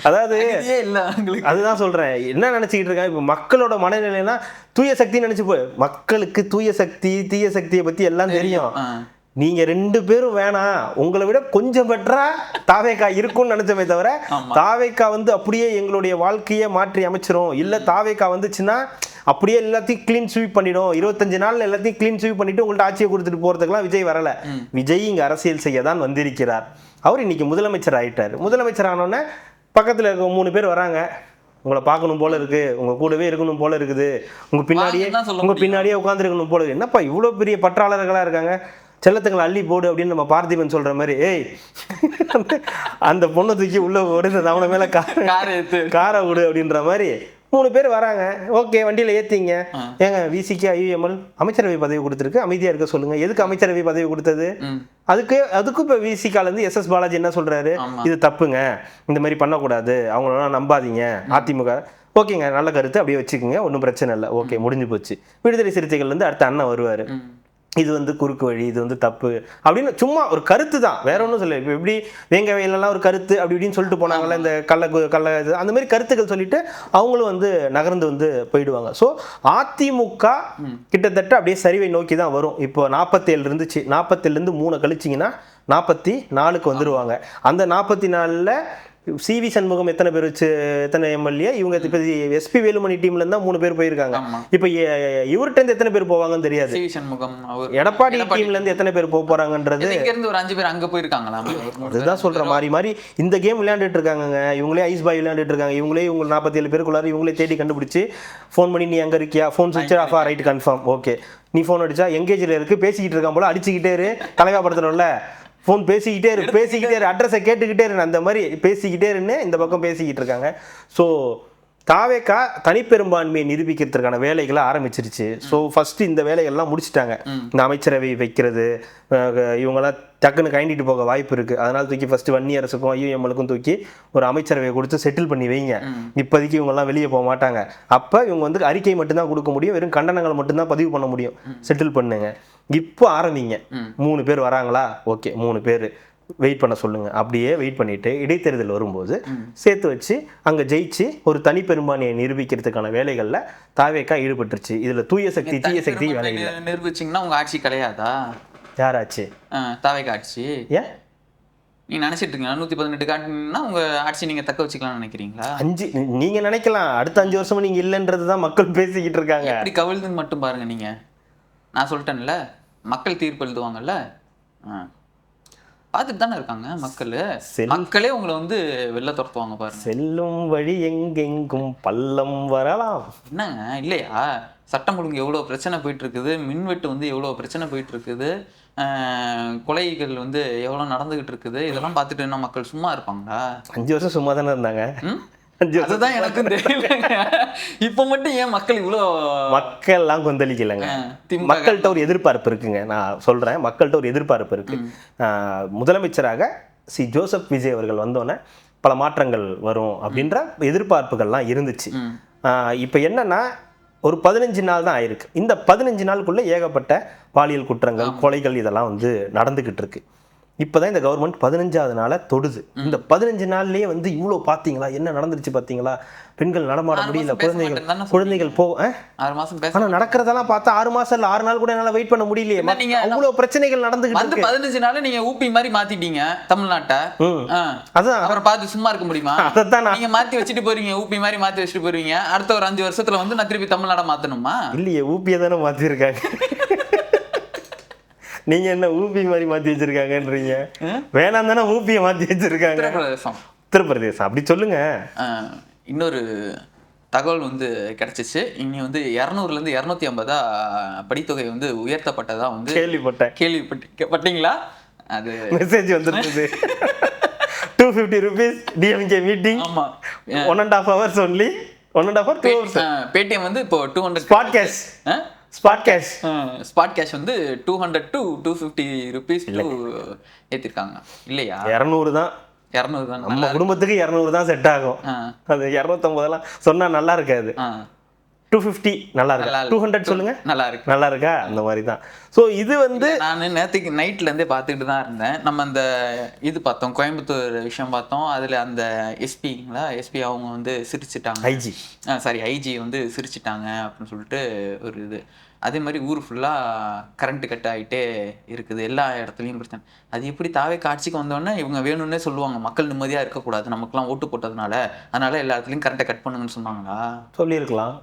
அதாவது அதுதான் சொல்றேன், என்ன நினைச்சுக்கிட்டு இருக்காங்க இப்ப மக்களோட மனநிலைனா, தூய சக்தி நினைச்சு மக்களுக்கு தூய சக்தி தீய சக்தியை பத்தி எல்லாம் தெரியும். நீங்க 2 பேரும் வேணாம், உங்களை விட கொஞ்சம் பெட்டரா தாவேக்கா இருக்கும்னு நினைச்சமே தவிர, தாவேக்கா வந்து அப்படியே எங்களுடைய வாழ்க்கையை மாற்றி அமைச்சிரும், இல்ல தாவேக்கா வந்துச்சுன்னா அப்படியே எல்லாத்தையும் கிளீன் ஸ்வீப் பண்ணிடும், 25 நாள்ல எல்லாத்தையும் கிளீன் ஸ்வீப் பண்ணிட்டு உங்கள்ட்ட ஆட்சியை கொடுத்துட்டு போறதுக்கெல்லாம் விஜய் வரல. விஜய் இங்க அரசியல் செய்ய தான் வந்திருக்கிறார். அவர் இன்னைக்கு முதலமைச்சர் ஆயிட்டார். முதலமைச்சர் ஆனோடனே பக்கத்துல இருக்க 3 பேர் வராங்க, உங்களை பார்க்கணும் போல இருக்கு, உங்க கூடவே இருக்கணும் போல இருக்குது, உங்க பின்னாடியே உட்காந்துருக்கணும் போல இருக்கு. என்னப்பா இவ்வளவு பெரிய பற்றாளர்களா இருக்காங்க, செல்லத்துங்களை அள்ளி போடு அப்படின்னு நம்ம பார்த்திபன் சொல்ற மாதிரி, ஏய் அந்த பொண்ணை தூக்கி உள்ள ஓடு, அவனை மேல காரை விடு அப்படின்ற மாதிரி 3 பேர் வராங்க. ஓகே, வண்டியில ஏத்திங்க. ஏங்க விசிக்கு ஐஎம்எல் அமைச்சரவை பதவி கொடுத்துருக்கு, அமைதியா இருக்க சொல்லுங்க. எதுக்கு அமைச்சரவை பதவி கொடுத்தது? அதுக்கும் இப்ப விசிகால இருந்து எஸ் பாலாஜி என்ன சொல்றாரு, இது தப்புங்க, இந்த மாதிரி பண்ணக்கூடாது, அவங்களெல்லாம் நம்பாதீங்க அதிமுக. ஓகேங்க, நல்ல கருத்து, அப்படியே வச்சுக்கோங்க, ஒன்றும் பிரச்சனை இல்லை, ஓகே முடிஞ்சு போச்சு. விடுதலை சிறுத்தைகள்ல இருந்து அடுத்த அண்ணன் வருவாரு, இது வந்து குறுக்கு வழி, இது வந்து தப்பு அப்படின்னு சும்மா ஒரு கருத்து தான், வேற ஒன்றும் சொல்ல. இப்போ எப்படி வேங்க வயலெல்லாம் ஒரு கருத்து அப்படி இப்படின்னு சொல்லிட்டு போனாங்கல்ல, இந்த கள்ள அந்த மாதிரி கருத்துக்கள் சொல்லிட்டு அவங்களும் வந்து நகர்ந்து வந்து போயிடுவாங்க. ஸோ அதிமுக கிட்டத்தட்ட அப்படியே சரிவை நோக்கி தான் வரும். இப்போ 47 இருந்துச்சு, 47லேருந்து 3 கழிச்சிங்கன்னா 44க்கு வந்துடுவாங்க. அந்த 44ல் சிவி சண்முகம் எத்தனை பேர் வச்சு எத்தனை எம்எல்ஏ, இவங்க இப்போ எஸ்பி வேலுமணி டீம்ல இருந்தா 3 பேர் போயிருக்காங்க. இப்போ இவர்கிட்ட இருந்து எத்தனை பேர் போவாங்கன்னு தெரியாது. எடப்பாடி டீம்ல இருந்து எத்தனை பேர் போறாங்கன்றது ஒரு 5 பேர் அங்க போயிருக்காங்களா? அதுதான் சொல்ற மாதிரி இந்த கேம் விளையாண்டுட்டு இருக்காங்க. இவங்களே ஐஸ் பாய் விளையாண்டுட்டு இருக்காங்க. இவங்களே இவங்க 47 பேருக்குள்ளார இவங்களே தேடி கண்டுபிடிச்சு ஃபோன் பண்ணி, நீ அங்க இருக்கியா, ஃபோன் சுவிட்ச் ஆஃப், ரைட் கன்ஃபார்ம், ஓகே. நீ ஃபோன் அடிச்சா எங்கேஜில் இருக்கு, பேசிக்கிட்டு இருக்கான் போல, அடிச்சுக்கிட்டே இரு, தலைகாப்படுத்தணும்ல, ஃபோன் பேசிக்கிட்டே இரு, அட்ரஸை கேட்டுக்கிட்டே இரு, அந்த மாதிரி பேசிக்கிட்டே இருன்னு இந்த பக்கம் பேசிக்கிட்டு இருக்காங்க. ஸோ தாவேக்கா தனிப்பெரும்பான்மையை நிரூபிக்கிறதுக்கான வேலைகளை ஆரம்பிச்சிருச்சு. ஸோ ஃபர்ஸ்ட் இந்த வேலைகள்லாம் முடிச்சிட்டாங்க. இந்த அமைச்சரவை வைக்கிறது இவங்கெல்லாம் டக்குன்னு கைண்டிட்டு போக வாய்ப்பு இருக்கு. அதனால தூக்கி ஃபர்ஸ்ட் வன்னியரசுக்கும் ஐயுஎம்எலுக்கும் தூக்கி ஒரு அமைச்சரவையை கொடுத்து செட்டில் பண்ணி வைங்க. இப்போதைக்கு இவங்கெல்லாம் வெளியே போக மாட்டாங்க. அப்போ இவங்க வந்து அறிக்கை மட்டும்தான் கொடுக்க முடியும், வெறும் கண்டனங்களை மட்டும்தான் பதிவு பண்ண முடியும். செட்டில் பண்ணுங்க, இப்போ ஆரம்பிங்க. 3 பேர் வராங்களா, ஓகே 3 பேர் வெயிட் பண்ண சொல்லுங்க. அப்படியே வெயிட் பண்ணிட்டு இடைத்தேர்தல் வரும்போது சேர்த்து வச்சு அங்கே ஜெயிச்சு ஒரு தனிப்பெரும்பான்மையை நிரூபிக்கிறதுக்கான வேலைகளில் தாவேக்கா ஈடுபட்டுருச்சு. இதுல தூய சக்தி தீய சக்தி வேலை இல்லை. நிரூபிச்சிங்கன்னா உங்க ஆட்சி கிடையாதா? யாராச்சு? தாவேக்கா ஆட்சி. ஏன் நீங்க நினைச்சிட்டு இருக்கீங்களா 118 காட்டினா உங்க ஆட்சி நீங்க தக்க வச்சுக்கலாம்னு நினைக்கிறீங்களா? நீங்க நினைக்கலாம், அடுத்த 5 வருஷமும் நீங்க இல்லைன்றதுதான் மக்கள் பேசிக்கிட்டு இருக்காங்க. எப்படி கவிழ்துன்னு மட்டும் பாருங்க. நீங்க நான் சொல்லிட்டேன்ல, மக்கள் தீர்ப்பு எழுதுவாங்கல்ல, பார்த்துட்டு தானே இருக்காங்க மக்கள். மக்களே உங்களை வந்து வெளில துரத்துவாங்க பாருங்க. செல்லும் வழி எங்கெங்கும் பள்ளம் வரலாம். என்னங்க இல்லையா? சட்டம் ஒழுங்கு எவ்வளோ பிரச்சனை போயிட்டு இருக்குது, மின்வெட்டு வந்து எவ்வளோ பிரச்சனை போயிட்டு இருக்குது, கொலைகள் வந்து எவ்வளோ நடந்துகிட்டு இருக்குது. இதெல்லாம் பார்த்துட்டு என்ன மக்கள் சும்மா இருப்பாங்களா? 5 வருஷம் சும்மா தானே இருந்தாங்க. அதுதான் எனக்கும் தெரியலங்க. இப்ப மட்டும் ஏன் மக்கள் இவ்வளோ மக்கள்லாம் கொந்தளிக்கலைங்க? மக்கள்கிட்ட ஒரு எதிர்பார்ப்பு இருக்குங்க. நான் சொல்றேன், மக்கள்கிட்ட ஒரு எதிர்பார்ப்பு இருக்கு. முதலமைச்சராக ஜோசப் விஜய் அவர்கள் வந்தோன்னே பல மாற்றங்கள் வரும் அப்படின்ற எதிர்பார்ப்புகள்லாம் இருந்துச்சு. இப்போ என்னன்னா ஒரு 15 நாள் தான் ஆயிருக்கு. இந்த 15 நாளுக்குள்ள ஏகப்பட்ட பாலியல் குற்றங்கள், கொலைகள் இதெல்லாம் வந்து நடந்துகிட்டு இருக்கு. இப்போதான் இந்த கவர்மெண்ட் 15வது நாளை தொடுது. இந்த 15 நாள்லயே வந்து இவ்வளோ பார்த்தீங்களா, என்ன நடந்துருச்சு பார்த்தீங்களா? பெண்கள் நடமாட முடியல, குழந்தைகள் 6 மாசம். ஆனால் நடக்கிறதெல்லாம் பார்த்தா 6 மாசம் இல்லை, 6 நாள் கூட என்னால் வெயிட் பண்ண முடியலையே. அவ்வளோ பிரச்சனைகள் நடந்துகிட்டு 15 நாள் நீங்க ஊபி மாதிரி மாத்திட்டீங்க தமிழ்நாட்டை. அதான் அப்புறம் பார்த்து சும்மா இருக்க முடியுமா? அதான் நீங்க மாத்தி வச்சுட்டு போறீங்க, ஊபி மாதிரி மாத்தி வச்சுட்டு போறீங்க. அடுத்த ஒரு 5 வருஷத்துல வந்து நான் திருப்பி தமிழ்நாடை மாத்தணுமா? இல்லையே, ஊபியை தானே மாத்திருக்காங்க. நீங்க என்ன ஊபி மாதிரி மாத்தி வச்சிருக்காங்கன்றீங்க? வேணாம் தானே ஊபியை மாத்தி வச்சிருக்காங்க. உத்தரப்பிரதேசம் அப்படி சொல்லுங்க. இன்னொரு தகவல் வந்து கிடைச்சிச்சு. இனி வந்து 200லேருந்து 250 படித்தொகை வந்து உயர்த்தப்பட்டதா வந்து கேள்விப்பட்டீங்களா? அது மெசேஜ் வந்துருக்குது. 250 rupees DMK மீட்டிங். ஆமா, 1.5 hours only. 1.5 hours 2 hours. Paytm வந்து இப்போ 200 ஸ்பாட் கேஷ் வந்து 200 to 250 rupees ஏத்திருக்காங்க. இல்லையா? 200 தான். 200 தான். நம்ம குடும்பத்துக்கு 200 தான் செட் ஆகும். அது 250 சொன்னா நல்லா இருக்காது. 250 நல்லா இருக்கு. 200 சொல்லுங்க, நல்லா இருக்கா? அந்த மாதிரி தான். ஸோ இது வந்து நான் நேற்றுக்கு நைட்ல இருந்தே பார்த்துக்கிட்டு தான் இருந்தேன். நம்ம அந்த இது பார்த்தோம், கோயம்புத்தூர் விஷயம் பார்த்தோம். அதில் அந்த எஸ்பி அவங்க வந்து சிரிச்சிட்டாங்க. ஐஜி வந்து சிரிச்சிட்டாங்க அப்படின்னு சொல்லிட்டு ஒரு இது. அதே மாதிரி ஊர் ஃபுல்லாக கரண்ட் கட் ஆகிட்டே இருக்குது, எல்லா இடத்துலையும் பிரச்சனை. அது எப்படி தாவே காட்சிக்கு வந்தோடனே இவங்க வேணும்னே சொல்லுவாங்க, மக்கள் நிம்மதியாக இருக்கக்கூடாது, நமக்குலாம் ஓட்டு போட்டதுனால, அதனால எல்லா இடத்துலையும் கரண்ட்டை கட் பண்ணுங்கன்னு சொன்னாங்களா? சொல்லியிருக்கலாம்.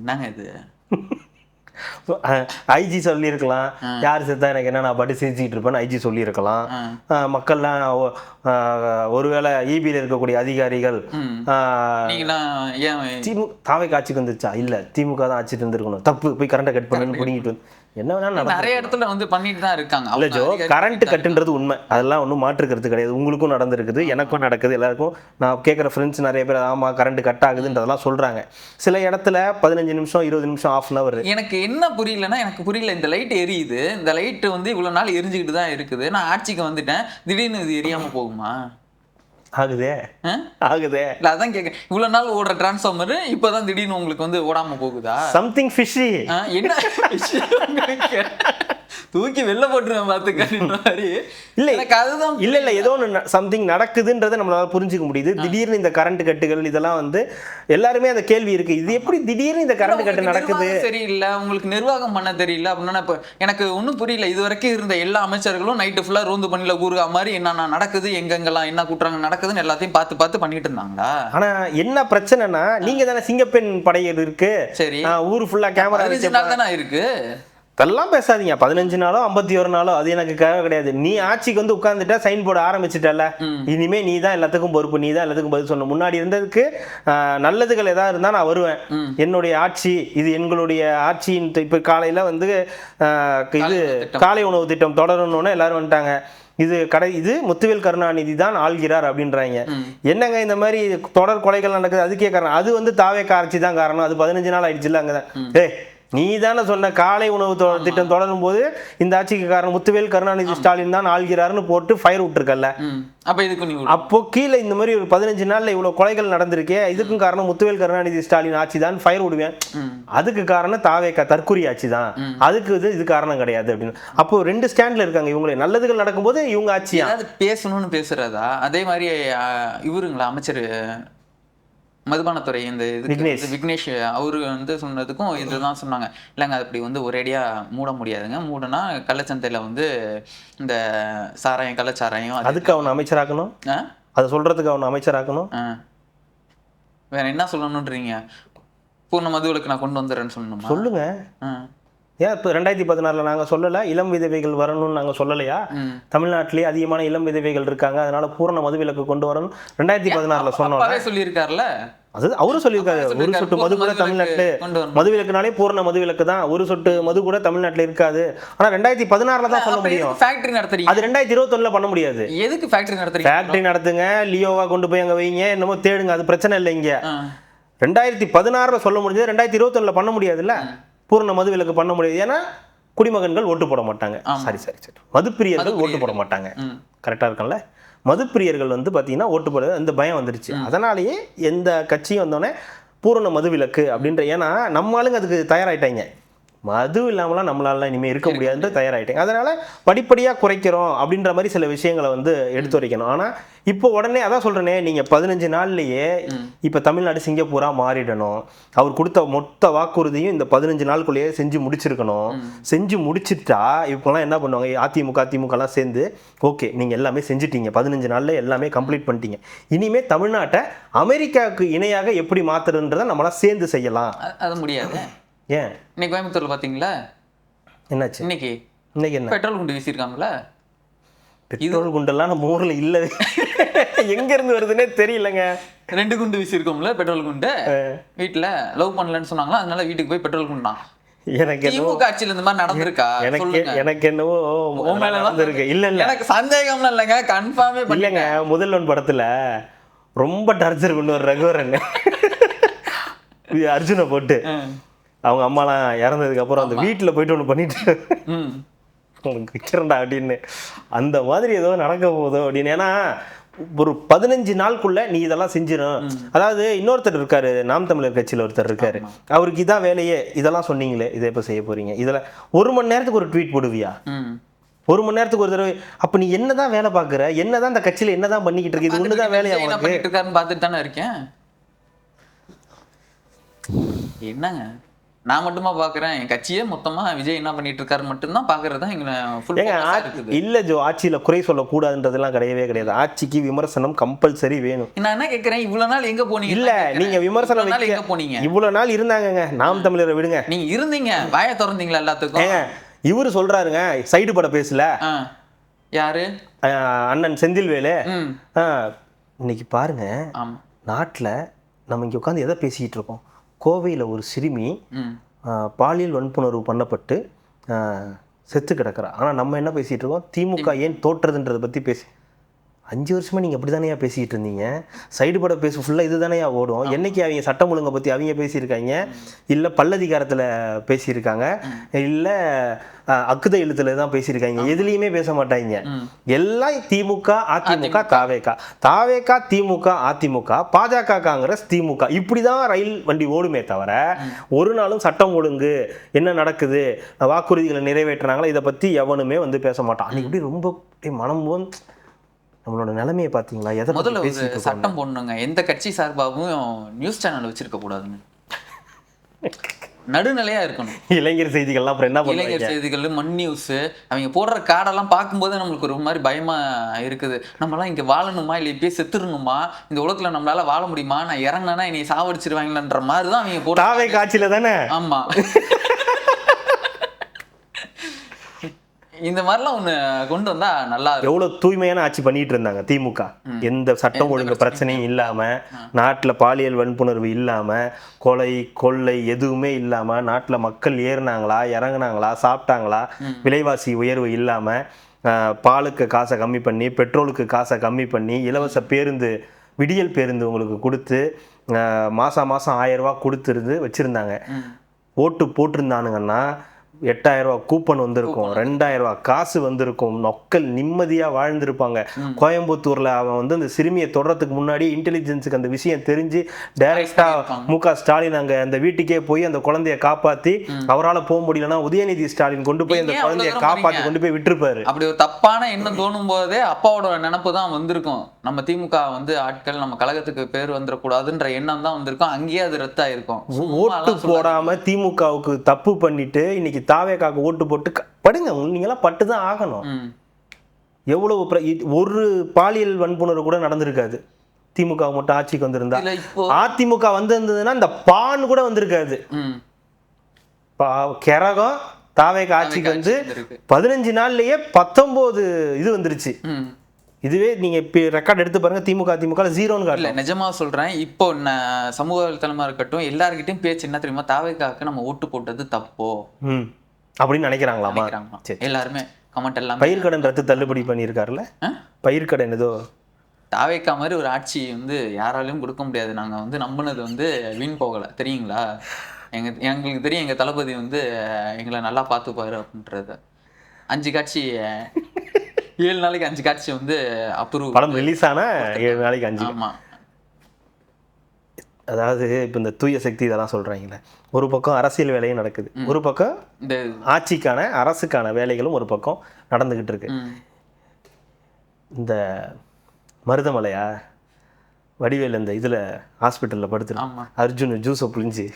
என்னங்க இது? ஐஜி சொல்லியிருக்கலாம். யார் செத்தா எனக்கு என்ன, நான் பாட்டு சிரிச்சுக்கிட்டு இருப்பேன்னு ஐஜி சொல்லியிருக்கலாம். மக்கள்லாம் ஒருவேளை இபியில் இருக்கக்கூடிய அதிகாரிகள் தாவேக்கு ஆட்சிக்கு வந்துருச்சா, இல்லை திமுக தான் ஆட்சிட்டு இருந்திருக்கணும், தப்பு, போய் கரண்ட்டை கட் பண்ணுன்னு பிடிங்கிட்டு வந்து என்ன வேணாலும் நிறைய இடத்துல வந்து பண்ணிட்டு தான் இருக்காங்க. இல்லை ஜோ, கரண்ட் கட்டுன்றது உண்மை, அதெல்லாம் ஒன்றும் மாற்றுக்கிறது கிடையாது. உங்களுக்கும் நடந்திருக்குது, எனக்கும் நடக்குது, எல்லாருக்கும். நான் கேட்குற ஃப்ரெண்ட்ஸ் நிறைய பேர் ஆமாம் கரண்ட் கட் ஆகுதுன்றதெல்லாம் சொல்கிறாங்க. சில இடத்துல 15 நிமிஷம் 20 நிமிஷம் ½ hour. எனக்கு என்ன புரியலன்னா, எனக்கு புரியல, இந்த லைட் எரியுது, இந்த லைட்டு வந்து இவ்வளோ நாள் எரிஞ்சுக்கிட்டு தான் இருக்குது, நான் ஆட்சிக்கு வந்துட்டேன், திடீர்னு இது எரியாமல் போகுமா? ஆகுதே. இல்ல அதான் கேட்க, இவ்வளவு நாள் ஓடுற டிரான்ஸ்ஃபார்மர் இப்பதான் திடீர்னு உங்களுக்கு வந்து ஓடாம போகுதா? Something fishy. என்ன தூக்கி வெளில போட்டுருவேன் பாத்துக்க. இல்ல அதுதான் இல்ல ஏதோ ஒன்று சம்திங் நடக்குதுன்றதை நம்மளால புரிஞ்சுக்க முடியுது. திடீர்னு இந்த கரண்ட் கட்டுகள் இதெல்லாம் வந்து எல்லாருமே அந்த கேள்வி இருக்கு, இது எப்படி திடீர்னு இந்த கரண்ட் கட்டு நடக்குது? தெரியல, உங்களுக்கு நிர்வாகம் பண்ண தெரியல அப்படின்னா இப்போ எனக்கு ஒன்றும் புரியல. இது வரைக்கும் இருந்த எல்லா அமைச்சர்களும் நைட்டு ஃபுல்லா ரோந்து பண்ணில ஊருகா மாதிரி என்னென்ன நடக்குது, எங்கெங்கெல்லாம் என்ன குற்றாங்க நடக்குதுன்னு எல்லாத்தையும் பார்த்து பண்ணிட்டு இருந்தாங்களா? ஆனா என்ன பிரச்சனைனா, நீங்க தானே சிங்கப்பெண் படையல் இருக்கு, சரி ஊரு ஃபுல்லா கேமரா தானே இருக்கு. அதெல்லாம் பேசாதீங்க. 15 நாளோ 51 நாளோ அது எனக்கு தேவை கிடையாது. நீ ஆட்சிக்கு வந்து உட்கார்ந்துட்டா, சைன் போர்டு ஆரம்பிச்சுட்டல, இனிமே நீ தான் எல்லாத்துக்கும் பொறுப்பு, நீ தான் எல்லாத்துக்கும் பதில் சொல்லணும். முன்னாடி இருந்ததுக்கு நல்லதுகள் ஏதாவது இருந்தா நான் வருவேன், என்னுடைய ஆட்சி இது எங்களுடைய ஆட்சின்னு. இப்ப காலையில வந்து இது காலை உணவு திட்டம் தொடரணும்னு எல்லாரும் வந்துட்டாங்க. இது முத்துவேல் கருணாநிதி தான் ஆள்கிறார் அப்படின்றாங்க. என்னங்க இந்த மாதிரி தொடர் கொலைகள் நடக்குது, அதுக்கே காரணம் அது வந்து தாவேக்கா ஆட்சி தான் காரணம். அது 15 நாள் ஆயிடுச்சுல்ல அங்கதான். நீ தானே சொன்ன காலை உணவு திட்டம் தொடரும் போது இந்த ஆட்சிக்கு காரணம் முத்துவேல் கருணாநிதி ஸ்டாலின் தான் ஆள்கிறார்னு போட்டு ஃபயர் விட்டுருக்கல. அப்போ கீழே இந்த மாதிரி ஒரு 15 நாள்ல இவ்வளவு கொலைகள் நடந்திருக்கே, இதுக்கும் காரணம் முத்துவேல் கருணாநிதி ஸ்டாலின் ஆட்சி தான் ஃபயர் விடுவேன். அதுக்கு காரணம் தாவேக்கா தற்குறி ஆட்சி தான், அதுக்கு இது காரணம் கிடையாது அப்படின்னு. அப்போ 2 ஸ்டாண்ட்ல இருக்காங்க இவங்களே. நல்லதுகள் நடக்கும்போது இவங்க ஆட்சியா பேசணும்னு பேசுறதா. அதே மாதிரி இவருங்களா அமைச்சர் மதுபானத்துறை இந்த விக்னேஷ் அவரு வந்து சொன்னதுக்கும் இதுதான் சொன்னாங்க. இல்லைங்க அப்படி வந்து ஒரேடியா மூட முடியாதுங்க, மூடனா கள்ளச்சந்தையில வந்து இந்த சாராயம் கள்ளச்சாராயம் அதுக்கு அவன் அமைச்சராக்கணும், அதை சொல்றதுக்கு அவன் அமைச்சராக்கணும். வேற என்ன சொல்லணும்ன்றீங்க? பூர்ண மதுவிலக்கு நான் கொண்டு வந்துடுறேன்னு சொல்லணுமா? சொல்லுங்க. ஏன் இப்போ 2016 நாங்கள் சொல்லலை இளம் விதவைகள் வரணும்னு நாங்கள் சொல்லலையா? தமிழ்நாட்டிலேயே அதிகமான இளம் விதவைகள் இருக்காங்க, அதனால பூரண மதுவிலக்கு கொண்டு வரணும் 2016 சொன்னோம். சொல்லியிருக்காருல்ல, அது அவரும் சொல்லியிருக்காரு. ஒரு சொட்டு மது கூட தமிழ்நாட்டு மதுவிலக்குனாலே பூரண மதுவிலக்கு தான், ஒரு சொட்டு மது கூட தமிழ்நாட்டில் இருக்காது. ஆனா 2016 தான் சொல்ல முடியும். ஃபேக்டரி நடத்துறீங்க, அது 2021 பண்ண முடியாது. எதுக்கு ஃபேக்டரி நடத்துறீங்க? ஃபேக்டரி நடத்துங்க, லியோவா கொண்டு போய் அங்க வைங்க, என்னமோ தேடுங்க, அது பிரச்சனை இல்லை. இங்க 2016 சொல்ல முடிஞ்சது, 2021 பண்ண முடியாதுல்ல. பூர்ண மதுவிலக்கு பண்ண முடியாது, ஏன்னா குடிமகன்கள் ஓட்டு போட மாட்டாங்க. சரி மதுப்பிரியர்கள் ஓட்டு போட மாட்டாங்க. கரெக்டா இருக்கல. மதுப்பிரியர்கள் வந்து பார்த்தீங்கன்னா ஓட்டு போட அந்த பயம் வந்துருச்சு. அதனாலேயே எந்த கட்சியும் வந்தோடனே பூரண மதுவிலக்கு அப்படின்ற, ஏன்னா நம்ம ஆளுங்க அதுக்கு தயாராயிட்டாங்க. மது இல்லாமலாம் நம்மளால இனிமேல் இருக்க முடியாதுன்ற தயாராகிட்டேங்க. அதனால படிப்படியாக குறைக்கிறோம் அப்படின்ற மாதிரி சில விஷயங்களை வந்து எடுத்து வரைக்கணும். ஆனால் இப்போ உடனே அதான் சொல்கிறேனே, நீங்கள் 15 நாள்லேயே இப்போ தமிழ்நாடு சிங்கப்பூராக மாறிடணும். அவர் கொடுத்த மொத்த வாக்குறுதியும் இந்த 15 நாளுக்குள்ளேயே செஞ்சு முடிச்சிருக்கணும். செஞ்சு முடிச்சுட்டா இப்போலாம் என்ன பண்ணுவாங்க, அதிமுகலாம் சேர்ந்து ஓகே நீங்கள் எல்லாமே செஞ்சுட்டீங்க, 15 நாளில் எல்லாமே கம்ப்ளீட் பண்ணிட்டீங்க, இனிமேல் தமிழ்நாட்டை அமெரிக்காவுக்கு இணையாக எப்படி மாற்றுறதுன்றதை நம்மளாம் சேர்ந்து செய்யலாம். அது முடியாது. ஏன் இன்னைக்கு கோயம்புத்தூர்ல பாத்தீங்களா என்னாச்சு? இன்னைக்கு என்ன பெட்ரோல் குண்டு வீசிருக்காங்கல்ல? பெட்ரோல் குண்டெல்லாம் நம்ம ஊர்ல இல்ல, எங்க இருந்து வருதுன்னே தெரியலங்க. 2 குண்டு வீசிருக்கோம்ல பெட்ரோல் குண்டு. வீட்டுல லவ் பண்ணலன்னு சொன்னாங்களா, அதனால வீட்டுக்கு போய் பெட்ரோல் குண்டான். எனக்கு திமுக ஆட்சியில இந்த மாதிரி நடந்திருக்கா? எனக்கு என்னவோ நடந்திருக்கு. இல்ல எனக்கு சந்தேகம்லாம் இல்லைங்க, கன்ஃபார்மே இல்லைங்க. முதல்வன் படத்துல ரொம்ப டார்ச்சர் கொண்டு வர ரகுவரன் அர்ஜுனை போட்டு அவங்க அம்மாலாம் இறந்ததுக்கு அப்புறம் அந்த வீட்டில் போயிட்டு ஒன்று பண்ணிட்டு உங்களுக்கு விற்கிறேன்டா அப்படின்னு, அந்த மாதிரி ஏதோ நடக்க போதோ அப்படின்னு. ஏன்னா ஒரு 15 நாளுக்குள்ள நீ இதெல்லாம் செஞ்சிடும். அதாவது இன்னொருத்தர் இருக்காரு, நாம் தமிழர் கட்சியில் ஒருத்தர் இருக்காரு, அவருக்கு இதான் வேலையே. இதெல்லாம் சொன்னீங்களே, இதை எப்போ செய்ய போறீங்க? இதில் 1 மணி நேரத்துக்கு ஒரு ட்வீட் போடுவியா? 1 மணி நேரத்துக்கு ஒரு தடவை. அப்ப நீ என்னதான் வேலை பாக்குற, என்னதான் இந்த கட்சியில என்னதான் பண்ணிக்கிட்டு இருக்கு, இது ஒண்ணுதான் வேலையா பார்த்துட்டு தானே இருக்கேன். என்னங்க நான் மட்டுமா பாக்குறேன்? என் கட்சியே மொத்தமா விஜய் என்ன பண்ணிட்டு இருக்காரு மட்டும்தான் பாக்குறதா இல்ல ஜோ. ஆட்சியில குறை சொல்லக்கூடாதுன்றதெல்லாம் கிடையவே கிடையாது. ஆட்சிக்கு விமர்சனம் கம்பல்சரி வேணும். நான் என்ன கேட்கிறேன், இவ்வளவு நாள் எங்க போனீங்க? இல்ல நீங்க விமர்சனம் எங்க போனீங்க? இவ்வளவு நாள் இருந்தாங்க நாம் தமிழரை விடுங்க. நீங்க இருந்தீங்க, வாயை திறந்தீங்களா எல்லாத்துக்கும்? இவரு சொல்றாருங்க சைடு பட பேசல. யாரு? அண்ணன் செந்தில்வேலு. இன்னைக்கு பாருங்க, நாட்டுல நம்ம இங்க உட்காந்து எதை பேசிக்கிட்டு இருக்கோம்? கோவையில் ஒரு சிறுமி பாலியல் வன்புணர்வு பண்ணப்பட்டு செத்து கிடக்கிறா. ஆனால் நம்ம என்ன பேசிகிட்டு இருக்கோம்? திமுக ஏன் தோற்றுறதுன்றதை பற்றி 5 வருஷமா நீங்கள் அப்படி தானேயா பேசிக்கிட்டு இருந்தீங்க. சைடு பட பேச ஃபுல்லாக இது தானேயா ஓடும். என்னைக்கு அவங்க சட்டம் ஒழுங்கை பற்றி அவங்க பேசியிருக்காங்க, இல்லை பல்லதிகாரத்தில் பேசியிருக்காங்க, இல்லை அக்குத எழுத்துல தான் பேசியிருக்காங்க. எதுலேயுமே பேச மாட்டாங்க. எல்லாம் திமுக அதிமுக தாவேக்கா திமுக அதிமுக பாஜக காங்கிரஸ் திமுக, இப்படி தான் ரயில் வண்டி ஓடுமே தவிர ஒரு நாளும் சட்டம் ஒழுங்கு என்ன நடக்குது, வாக்குறுதிகளை நிறைவேற்றினாங்களா, இதை பற்றி எவனுமே வந்து பேச மாட்டான். அன்னைக்கு இப்படி ரொம்ப மனம் நம்மளோட நிலைமையை பார்த்தீங்களா? எதை முதல்ல ஒரு சட்டம் போடணுங்க, எந்த கட்சி சார்பாகவும் நியூஸ் சேனல் வச்சிருக்க கூடாதுங்க, நடுநிலையா இருக்கணும். இளைஞர் செய்திகள்லாம் அப்புறம் என்ன பண்ணுவாங்க? இளைஞர் செய்திகள், மண் நியூஸ், அவங்க போடுற கார்டெல்லாம் பார்க்கும்போது நம்மளுக்கு ஒரு மாதிரி பயமா இருக்குது. நம்மளாம் இங்க வாழணுமா இல்லை இப்பயே செத்துடணுமா, இந்த உலகத்துல நம்மளால வாழ முடியுமா, நான் இறங்கினா என்னை சாவடிச்சிருவாங்களன்ற மாதிரி தான் அவங்க போடுற காட்சியில தானே. ஆமா, இந்த மாதிரிலாம் ஒண்ணு கொண்டு வந்தா நல்லா. எவ்வளவு தூய்மையான ஆட்சி பண்ணிட்டு இருந்தாங்க திமுக. எந்த சட்டம் ஒழுங்கு பிரச்சனையும் இல்லாம, நாட்டுல பாலியல் வன்புணர்வு இல்லாம, கொலை கொள்ளை எதுவுமே இல்லாம, நாட்டுல மக்கள் ஏறினாங்களா இறங்குனாங்களா சாப்பிட்டாங்களா, விலைவாசி உயர்வு இல்லாம பாலுக்கு காசை கம்மி பண்ணி, பெட்ரோலுக்கு காசை கம்மி பண்ணி, இலவச பேருந்து, விடியல் பேருந்து உங்களுக்கு கொடுத்து, மாதம் 1000 ரூபா கொடுத்துருந்து வச்சுருந்தாங்க. ஓட்டு போட்டிருந்தானுங்கன்னா 8000 ரூபா கூப்பன் வந்திருக்கும், 2000 ரூபா காசு வந்திருக்கும், மக்கள் நிம்மதியாக வாழ்ந்திருப்பாங்க. கோயம்புத்தூரில் அவன் வந்து அந்த சிறுமியை தொடறதுக்கு முன்னாடி இன்டெலிஜென்ஸுக்கு அந்த விஷயம் தெரிஞ்சு டைரக்டாக மு.க. ஸ்டாலின் அங்கே அந்த வீட்டுக்கே போய் அந்த குழந்தைய காப்பாற்றி, அவரால் போக முடியலன்னா உதயநிதி ஸ்டாலின் கொண்டு போய் அந்த குழந்தைய காப்பாற்றி கொண்டு போய் விட்டுருப்பாரு. அப்படி ஒரு தப்பான எண்ணம் தோணும் போதே அப்பாவோட நினப்பு தான் வந்திருக்கும். நம்ம திமுக வந்து ஆட்கள் நம்ம கழகத்துக்கு பேர் வந்துடக்கூடாதுன்ற எண்ணம் தான் வந்திருக்கும். அங்கேயே அது ரத்தாயிருக்கும். ஓட்டு போடாம திமுகவுக்கு தப்பு பண்ணிட்டு இன்னைக்கு தாவேக்காக்கு ஓட்டு போட்டு படுங்க, நீங்களாம் பட்டு தான் ஆகணும். எவ்வளவு ஒரு பாலியல் வன்புணர்வு கூட நடந்திருக்காது திமுக மட்டும் ஆட்சிக்கு வந்திருந்தா. அதிமுக வந்திருந்ததுன்னா இந்த பான் கூட வந்திருக்காது. கரகம் தாவேக்கா ஆட்சிக்கு வந்து 15 நாள்லயே 19 இது வந்துருச்சு. இதுவே நீங்க ரெக்கார்ட் எடுத்து பாருங்க, திமுக 0ன்னு காட்டல. நிஜமா சொல்றேன். இப்போ சமூக வலைத்தளமா இருக்கட்டும், எல்லார்கிட்டையும் பேச்சு என்ன தெரியுமா, தாவேக்காக்கு நம்ம ஓட்டு போட்டது தப்போ அப்படின்னு நினைக்கிறாங்களாமா எல்லாருமே. கமெண்ட் எல்லாம் பயிர்க்கடன் ரத்து தள்ளுபடி பண்ணியிருக்காருல்ல, பயிர்க்கடன் ஏதோ. தாவேக்கா மாதிரி ஒரு ஆட்சி வந்து யாராலையும் கொடுக்க முடியாது. நாங்க வந்து நம்பினது வந்து வீண் போகல, தெரியுங்களா? எங்களுக்கு தெரியும் எங்க தளபதி வந்து எங்களை நல்லா பார்த்துப்பாரு அப்படின்றது. 5 காட்சி 7 நாளைக்கு 5 காட்சி வந்து அப்ரூவ். படம் ரிலீஸ் ஆனா 7 நாளைக்கு 5. ஆமா. அதாவது இப்போ இந்த தூய சக்தி இதெல்லாம் சொல்றாங்களே, ஒரு பக்கம் அரசியல் வேலையும் நடக்குது, ஒரு பக்கம் இந்த ஆட்சிக்கான அரசுக்கான வேலைகளும் ஒரு பக்கம் நடந்துகிட்டு இருக்கு. இந்த மருதமலையா வடிவேல் இந்த இதுல ஹாஸ்பிட்டல்ல படுத்துருக்கான், அர்ஜுன் ஜூஸை புளிஞ்சு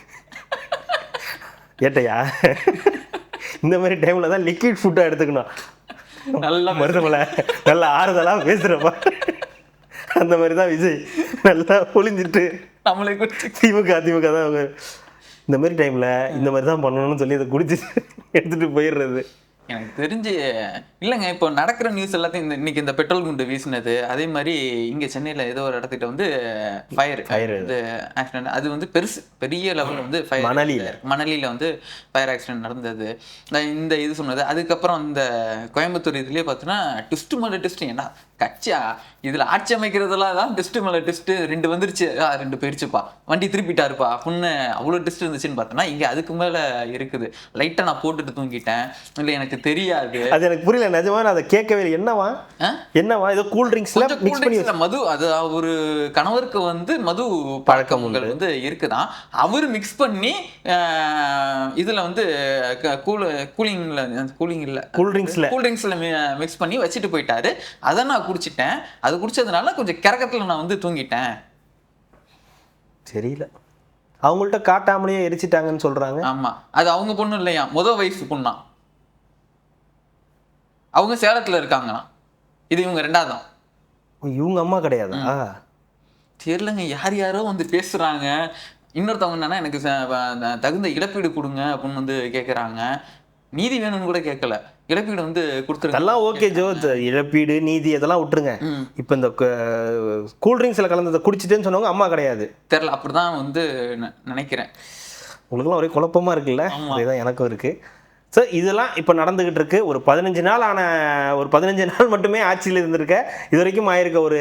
ஏட்டையா இந்த மாதிரி டைம்ல தான் லிக்விட் ஃபுட்டா எடுத்துக்கணும். நல்லா மருதமலை நல்லா ஆறுதலா பேசுறப்பா, அந்த மாதிரி தான் விஜய் நல்லா பொழிஞ்சிட்டு நம்மளே திமுக தான் இந்த மாதிரி டைம்ல இந்த மாதிரி தான் பண்ணணும்னு சொல்லி அதை குடிச்சிட்டு எடுத்துட்டு போயிடுறது. எனக்கு தெரிஞ்சு இல்லைங்க, இப்போ நடக்கிற நியூஸ் எல்லாத்தையும் இன்னைக்கு இந்த பெட்ரோல் குண்டு வீசினது, அதே மாதிரி இங்கே சென்னையில் ஏதோ ஒரு இடத்துக்கிட்ட வந்து ஃபயர் வந்து ஆக்சிடென்ட், அது வந்து பெரிய லெவலில் வந்து ஃபயர் மணலியில் வந்து ஃபயர் ஆக்சிடென்ட் நடந்தது. இந்த இது சொன்னது. அதுக்கப்புறம் இந்த கோயம்புத்தூர் இதுலேயே பார்த்தோன்னா ட்விஸ்ட் மேலே ட்விஸ்ட். ஏன்னா கட்சியா இதில் ஆட்சி அமைக்கிறதெல்லாம் தான் ட்விஸ்ட் மேலே ட்விஸ்ட்டு. 2 வந்துருச்சு, 2 போயிடுச்சுப்பா, வண்டி திருப்பிட்டாருப்பா அப்படின்னு அவ்வளோ ட்விஸ்ட் இருந்துச்சுன்னு பார்த்தோன்னா இங்கே அதுக்கு மேலே இருக்குது. லைட்டாக நான் போட்டுட்டு தூங்கிட்டேன், இல்லை எனக்கு தெரியாது, அது எனக்கு புரியல நிஜமா, நான் அதை கேட்கவே இல்லை. என்னவா ஏதோ கூல் ட்ரிங்க்ஸ்ல மிக்ஸ் பண்ணி மது, அது ஒரு கணவருக்கு வந்து மது பழக்கங்கள் வந்து இருக்குதான், அவர் மிக்ஸ் பண்ணி இதுல வந்து கூல் ட்ரிங்க்ஸ்ல மிக்ஸ் பண்ணி வச்சுட்டு போயிட்டாரு. அதை நான் குடிச்சிட்டேன். அது குடிச்சதுனால கொஞ்சம் கிறக்கத்துல நான் வந்து தூங்கிட்டேன். தெரியல, அவங்கள்ட்ட காட்டாமலேயே எரிச்சிட்டாங்கன்னு சொல்றாங்க. ஆமா, அது அவங்க பொண்ணு இல்லையா, வயசு பொண்ணா, அவங்க சேலத்துல இருக்காங்கண்ணா, இது இவங்க 2வது. இவங்க அம்மா கிடையாதா? தெரியலங்க, யாரோ வந்து பேசுறாங்க. இன்னொருத்தவங்க என்னன்னா எனக்கு தகுந்த இழப்பீடு கொடுங்க அப்படின்னு வந்து கேட்குறாங்க. நீதி வேணும்னு கூட கேட்கல, இழப்பீடு வந்து கொடுத்துருங்க. எல்லாம் ஓகே ஜோ, இழப்பீடு நீதி அதெல்லாம் விட்டுருங்க. இப்போ இந்த கூல்ட்ரிங்க்ஸில் கலந்ததை குடிச்சிட்டேன்னு சொன்னவங்க அம்மா கிடையாது. தெரியல, அப்படிதான் வந்து நினைக்கிறேன். உங்களுக்குலாம் ஒரே குழப்பமா இருக்குல்ல? அதுதான் எனக்கும் இருக்கு. ஸோ இதெல்லாம் இப்போ நடந்துகிட்டு இருக்கு. ஒரு 15 நாள் மட்டுமே ஆட்சியில் இருந்திருக்க, இது வரைக்கும் ஆயிருக்க ஒரு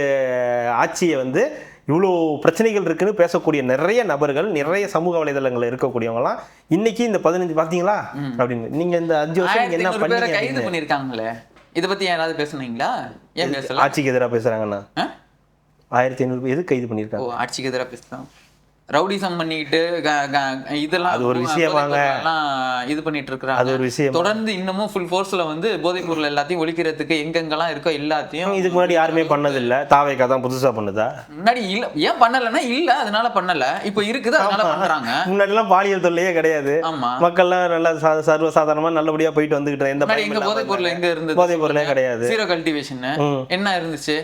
ஆட்சியை வந்து இவ்வளோ பிரச்சனைகள் இருக்குன்னு பேசக்கூடிய நிறைய நபர்கள், நிறைய சமூக வலைதளங்கள் இருக்கக்கூடியவங்கலாம் இன்னைக்கு இந்த 15 பார்த்தீங்களா அப்படின்னு, நீங்க இந்த 5 வருஷம் என்ன கைது பண்ணிருக்காங்களே, இதை பத்தி யாராவது பேசுனீங்களா? ஏன் பேசல? ஆட்சிக்கு எதிராக பேசுறாங்கன்னா 1500 எது கைது பண்ணியிருக்காங்க? ஆட்சிக்கு எதிராக பேசுறாங்க, ரவுடிசம் பண்ணிட்டு இதெல்லாம் அது ஒரு விஷயமாங்க, இது பண்ணிட்டு இருக்காங்க. அது ஒரு விஷயம். தொடர்ந்து இன்னமும் ஃபுல் ஃபோர்ஸ்ல வந்து போதைப் பொருள் எல்லாத்தையும் ஒழிக்கிறதுக்கு எங்கெங்கெல்லாம் இருக்கோ எல்லாத்தையும். இதுக்கு முன்னாடி யாருமே பண்ணது இல்ல, தாவேக்கா தான் புதுசா பண்ணுதா? முன்னாடி இல்ல, ஏன் பண்ணலன்னா இல்ல அதனால பண்ணல, இப்போ இருக்குது அதனால பண்றாங்க. முன்னாடி எல்லாம் பாலியல் தொல்லையே கிடையாது. ஆமா, மக்கள்லாம் நல்லா சர்வ சாதாரணமா நல்லபடியா போயிட்டு வந்துகிட்டு எந்த போதைப் பொருள் எங்க இருந்தது? போதைப் பொருளே கிடையாது. ஜீரோ கல்டிவேஷன் என்ன இருந்துச்சு?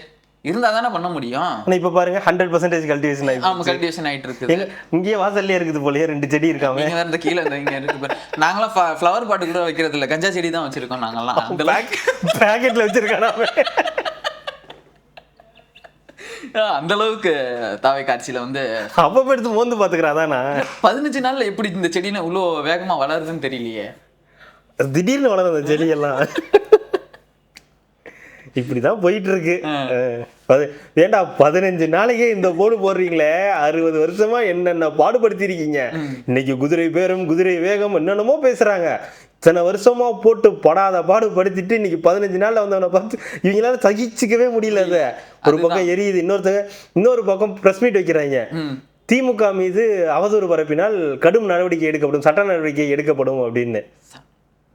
இருந்தா தானே பண்ண முடியும். இப்ப பாருங்க 100% கல்டிவேஷன் ஆயிடுச்சு. ஆமா, கல்டிவேஷன் ஆயிட்டு இருக்கு. இங்கேயே வாசல்லே இருக்குது போலயே 2 செடி இருக்காம. நீங்க வேற இந்த கீழ இங்க இருக்கு. நாங்கலாம் ஃப்ளவர் பாட் கூட வைக்கிறது இல்ல, கஞ்சா செடி தான் வச்சிருக்கோம் நாங்கலாம். அந்த பாக்கெட்ல வச்சிருக்கானே அந்த அளவுக்கு தாவை காட்சியில வந்து அப்ப எடுத்து மோந்து பாத்துக்கிறாதானா? 15 நாள்ல எப்படி இந்த செடினா இவ்வளோ வேகமா வளருதுன்னு தெரியலையே. திடீர்னு வளரும் அந்த செடி எல்லாம். இப்படிதான் போயிட்டு இருக்கு. ஏண்டா 15 நாளைக்கே இந்த போடு போடுறீங்களே, 60 வருஷமா என்னென்ன பாடுபடுத்திருக்கீங்க. இன்னைக்கு குதிரை பேரம் குதிரை வேகம் என்னென்னமோ பேசுறாங்க. இத்தனை வருஷமா போட்டு படாத பாடுபடுத்திட்டு இன்னைக்கு 15 நாள்ல வந்தவனை பார்த்து இவங்களால சகிச்சுக்கவே முடியல. அதை ஒரு பக்கம் எரியுது, இன்னொரு பக்கம் பிரஸ் மீட் வைக்கிறாங்க. திமுக மீது அவதூறு பரப்பினால் கடும் நடவடிக்கை எடுக்கப்படும், சட்ட நடவடிக்கை எடுக்கப்படும் அப்படின்னு.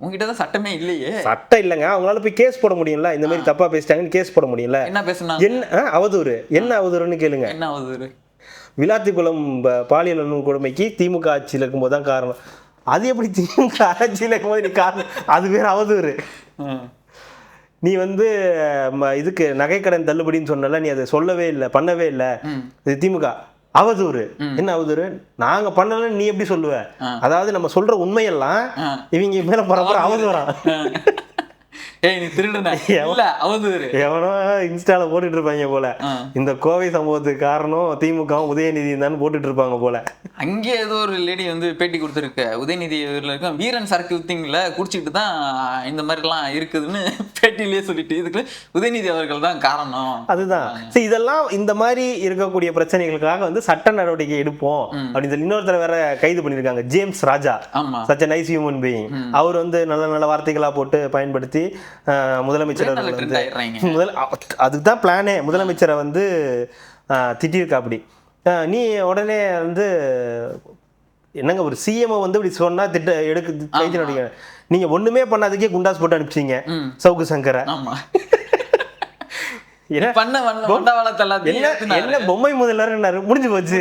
உங்ககிட்ட சட்டமே இல்லையே. சட்டம் இல்லைங்க, அவங்களால போய் கேஸ் போட முடியும்ல. இந்த மாதிரி தப்பா பேசிட்டாங்கன்னு கேஸ் போட முடியல. என்ன பேசுனாங்க? என்ன அவதூறு, என்ன அவதூறுன்னு கேளுங்க. என்ன அவதூறு? விளாத்திக்குளம் பாலியல் கொடுமைக்கு திமுக ஆட்சியில் இருக்கும்போது தான் காரணம். அது எப்படி திமுக ஆட்சியில் இருக்கும்போது நீ காரணம்? அது வேற அவதூறு. நீ இதுக்கு நகைக்கடன் தள்ளுபடின்னு சொன்னல, நீ அதை சொல்லவே இல்லை, பண்ணவே இல்லை. இது திமுக அவதூறு. என்ன அவதூறு? நாங்க பண்ணல நீ எப்படி சொல்லுவ? அதாவது நம்ம சொல்ற உண்மையெல்லாம் இவங்க மேல பரபர அவதூறா? ஏய் நீ திருடுன இல்ல அவதூறு. எவனோ இன்ஸ்டால போட்டுட்டு இருப்பாங்க போல, இந்த கோவை சம்பவத்துக்கு காரணம் திமுகவும் உதயநிதி தான் போட்டுட்டு இருப்பாங்க போல. அங்கே ஏதோ ஒரு லேடி பேட்டி கொடுத்துருக்க, உதயநிதி வீரன் சரக்கு வித்திங்கள குடிச்சிட்டு தான் இந்த மாதிரிலாம் இருக்குதுன்னு பேட்டிலேயே சொல்லிட்டு, இதுக்கு உதயநிதி அவர்கள் தான் காரணம். அதுதான் இதெல்லாம் இந்த மாதிரி இருக்கக்கூடிய பிரச்சனைகளுக்காக சட்ட நடவடிக்கை எடுப்போம் அப்படின்னு சொல்லி இன்னொருத்தர் வேற கைது பண்ணிருக்காங்க, James Raja. Such a nice human being. அவர் நல்ல நல்ல வார்த்தைகளா போட்டு பயன்படுத்தி முதலமைச்சர் அதுதான் பிளானே. முதலமைச்சரை திட்டிருக்கா. அப்படி நீ உடனே என்னங்க ஒரு சிஎம் இப்படி சொன்னா திட்ட எடுக்க, நீங்க ஒண்ணுமே பண்ணாதுக்கே குண்டாஸ் போட்டு அனுப்பிச்சீங்க சவுக்கு சங்கரை. என்ன பொம்மை முதல்ல முடிஞ்சு போச்சு.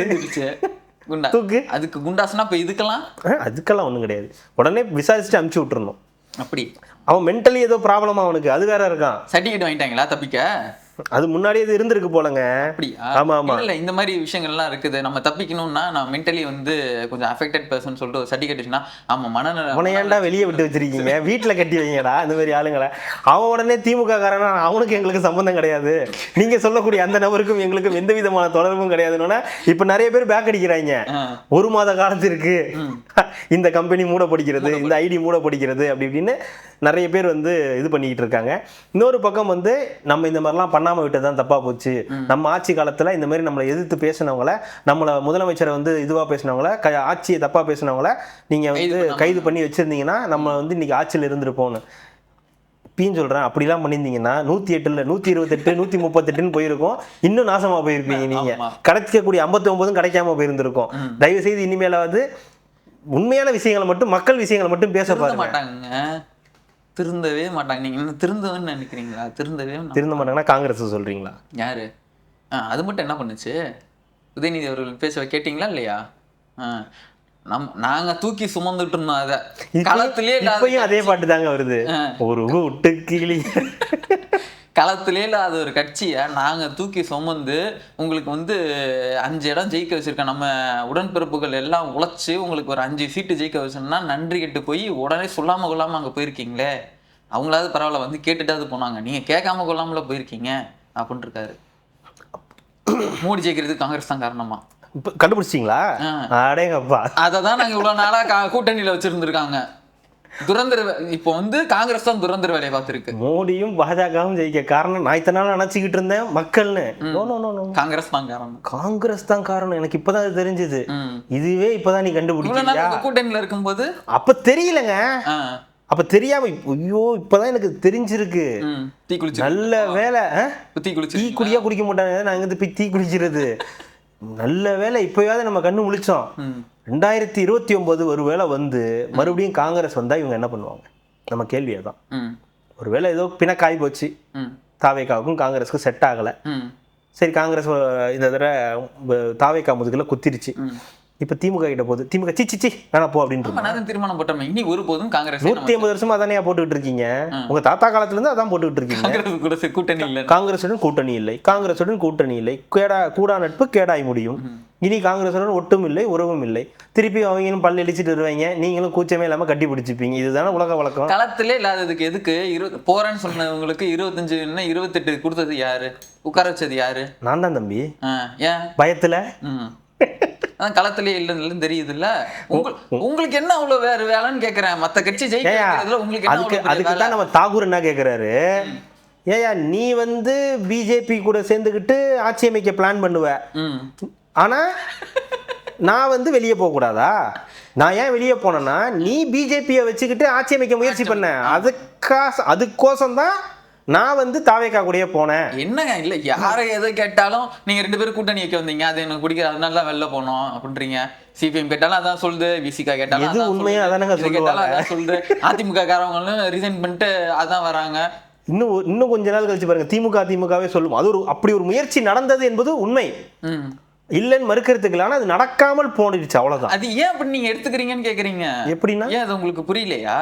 தூக்கு. அதுக்கு குண்டாஸ்னா இப்ப அதுக்கெல்லாம் ஒண்ணும் கிடையாது. உடனே விசாரிச்சுட்டு அனுப்பிச்சு விட்டுறணும். அப்படி அவன் மென்டலி ஏதோ ப்ராப்ளமா அவனுக்கு, அது வேற இருக்கான். சர்டிஃபிகேட் வாங்கிட்டாங்களா தப்பிக்க? அது முன்னாடியே இது இருந்திருக்கு போலங்க. அப்படியா? ஆமா ஆமா. இல்ல இந்த மாதிரி விஷயங்கள்லாம் இருக்குது. நம்ம தப்பிக்கணும்னா நான் மென்டலி கொஞ்சம் அஃபெக்டட் பர்சன் சொல்லிட்டு ஒரு சர்டிஃபிகேட்னா, ஆமா மனநல. அவனை ஏன்டா வெளியே விட்டு வச்சிருக்கீங்க? வீட்டுல கட்டி வைங்கடா இந்த மாதிரி ஆளுங்களை. அவன் உடனே திமுக காரனா, அவனுக்கு எங்களுக்கு சம்பந்தம் கிடையாது, நீங்க சொல்லக்கூடிய அந்த நபருக்கும் எங்களுக்கும் எந்த விதமான தொடர்பும் கிடையாதுன்னு இப்ப நிறைய பேர் பேக் அடிக்கிறாங்க. 1 மாத காலத்திற்கு இந்த கம்பெனி மூடப்படுகிறது, இந்த ஐடி மூடப்படுகிறது அப்படி இப்படின்னு நிறைய பேர் இது பண்ணிக்கிட்டு இருக்காங்க. இன்னொரு பக்கம் நம்ம இந்த மாதிரிலாம் பண்ணாம விட்டதான் தப்பா போச்சு. நம்ம ஆட்சி காலத்துல இந்த மாதிரி நம்மளை எதிர்த்து பேசினவங்கள, நம்மள முதலமைச்சரை இதுவா பேசினவங்கள, ஆட்சியை தப்பா பேசினவங்கள நீங்க கைது பண்ணி வச்சிருந்தீங்கன்னா நம்ம இன்னைக்கு ஆட்சியில் இருந்திருப்போம்னு இப்பயும் சொல்றேன். அப்படிலாம் பண்ணியிருந்தீங்கன்னா 108 இல்ல 128 138 போயிருக்கும். இன்னும் நாசமா போயிருப்பீங்க. நீங்க கிடைக்கக்கூடிய 59 கிடைக்காம போயிருந்திருக்கும். தயவு செய்து இனிமேலாவது உண்மையான விஷயங்களை மட்டும், மக்கள் விஷயங்களை மட்டும் பேச பாருங்க. திருந்தவே மாட்டாங்க. நீங்க என்ன திருந்தவன்னு நினைக்கிறீங்களா? திருந்த மாட்டாங்கன்னா காங்கிரஸ் சொல்றீங்களா? யாரு? அது மட்டும் என்ன பண்ணுச்சு? உதயநிதி அவர்கள் பேச கேட்டீங்களா இல்லையா? நாங்க தூக்கி சுமந்துட்டு இருந்தோம். அத களத்திலே இப்பயும் அதே பாட்டு தாங்க வருது. ஒரு விட்டு கிளி களத்திலே இல்லாத ஒரு கட்சியை நாங்க தூக்கி சுமந்து உங்களுக்கு 5 இடம் ஜெயிக்க வச்சிருக்கோம். நம்ம உடன்பிறப்புகள் எல்லாம் உழைச்சி உங்களுக்கு ஒரு 5 சீட்டு ஜெயிக்க வச்சோம்னா நன்றி கெட்டு போய் உடனே சொல்லாம கொள்ளாம அங்க போயிருக்கீங்களே, அவங்களாவது பரவாயில்ல கேட்டுட்டாவது போனாங்க, நீங்க கேட்காம கொள்ளாமல போயிருக்கீங்க அப்படின்னு இருக்காரு. மோடி ஜெயிக்கிறதுக்கு காங்கிரஸ் தான் காரணமா? கண்டுபிடிச்சிங்களா? அடேங்கப்பா. அததான் நாங்க இவ்வளவு நாளா கூட்டணியில வச்சிருந்திருக்காங்க. துரந்தர் இப்போ காங்கிரஸ் தான் துரந்தர் வேலையை பார்த்துருக்கு. மோடியும் பாஜகவும் ஜெயிக்க காரணம் நான் இத்தனை நாள் நினைச்சுக்கிட்டு இருந்தேன் மக்கள்னு. காங்கிரஸ் தான் காரணம். காங்கிரஸ் தான் காரணம். எனக்கு இப்பதான் அது தெரிஞ்சது. இதுவே இப்பதான் நீ கண்டுபிடிச்சீங்க. கூட்டணியில இருக்கும்போது அப்ப தெரியலங்க. அப்ப தெரியாம ஐயோ இப்பதான் எனக்கு தெரிஞ்சிருக்கு. நல்ல வேலை. டீ குடியா குடிக்க மாட்டாங்க, நாங்க போய் டீ குடிக்கிறது. நல்ல வேலை இப்பயாவது நம்ம கண்ணு முழிச்சோம். 2029 ஒருவேளை மறுபடியும் காங்கிரஸ் வந்தா இவங்க என்ன பண்ணுவாங்க? நம்ம கேள்வி அதான். ஒருவேளை ஏதோ பிணக்காய் போச்சு, தாவேக்காவுக்கும் காங்கிரஸுக்கும் செட் ஆகல. சரி காங்கிரஸ் இந்த தடவை தாவேக்கா முதுகுல குத்திருச்சு. இப்ப திமுக கிட்ட போகுது. திமுக சிச்சி வேணா போ அப்படின்னு தீர்மானம் போட்டோம். இனி ஒருபோதும் காங்கிரஸ் 150 வருஷமா அதானே போட்டுக்கிட்டு இருக்கீங்க. உங்க தாத்தா காலத்துல இருந்து அதான் போட்டுக்கிட்டு இருக்கீங்க. கூட்டணி இல்லை, காங்கிரசுடன் கூட்டணி இல்லை, காங்கிரசுடன் கூட்டணி இல்லை, கூடா நட்பு கேடாய் முடியும். இனி காங்கிரசுடன் ஒட்டும் இல்லை, உறவும் இல்லை. திருப்பி அவங்களும் பல்லு அடிச்சுட்டு வருவாங்க, நீங்களும் கூச்சமே இல்லாம கட்டி பிடிச்சிப்பீங்க. இதுதானே உலக வழக்கம். களத்திலே இல்லாததுக்கு எதுக்கு போறேன்னு சொன்னவங்களுக்கு 25 28 கொடுத்தது யாரு? உட்கார வச்சது யாரு? நான் தான் தம்பி. ஏன் பயத்துல? அதான் களத்திலே இல்லைன்னு தெரியுது இல்ல. உங்களுக்கு என்ன அவ்வளவு வேற வேலைன்னு கேக்குறேன். மத்த கட்சி ஜெயிக்கிறதுல உங்களுக்கு அதுக்கு தான் நம்ம தாகூர் என்ன கேக்குறாரு, ஏயா நீ வந்து பிஜேபி கூட சேர்ந்துக்கிட்டு ஆட்சி அமைக்க பிளான் பண்ணுவ, ஆனா நான் வந்து வெளியே போகக்கூடாதா? நான் ஏன் வெளியே போனேன்னா நீ பிஜேபியை வச்சுக்கிட்டு ஆட்சி அமைக்க முயற்சி பண்ண, அதுக்கோசம் தான் நான் வந்து தாவேக்கா கூடயே போனேன். என்னங்க இல்ல யாரை எதை கேட்டாலும் நீங்க 2 பேரும் கூட்டணி வைக்க வந்தீங்க, அது எனக்கு பிடிக்காது, அதனால தான் வெளில போனோம் அப்படின்றீங்க. சிபிஎம் கேட்டாலும் அதான் சொல்லுது, விசிகா கேட்டாலும் எது உண்மையா அதானங்க சொல்லுது, அதிமுக காரவங்களும் ரிசைன் பண்ணிட்டு அதான் வராங்க. இன்னும் கொஞ்ச நாள் கழிச்சு பாருங்க திமுகவே சொல்லும் அது ஒரு அப்படி ஒரு முயற்சி நடந்தது என்பது உண்மை இல்லைன்னு மறுக்கிறதுக்கு. ஆனா அது நடக்காமல் போனிடுச்சு, அவ்வளவுதான். அது ஏன் அப்படி நீங்க எடுத்துக்கிறீங்கன்னு கேக்குறீங்க. எப்படின்னா ஏன் அது உங்களுக்கு புரியலையா?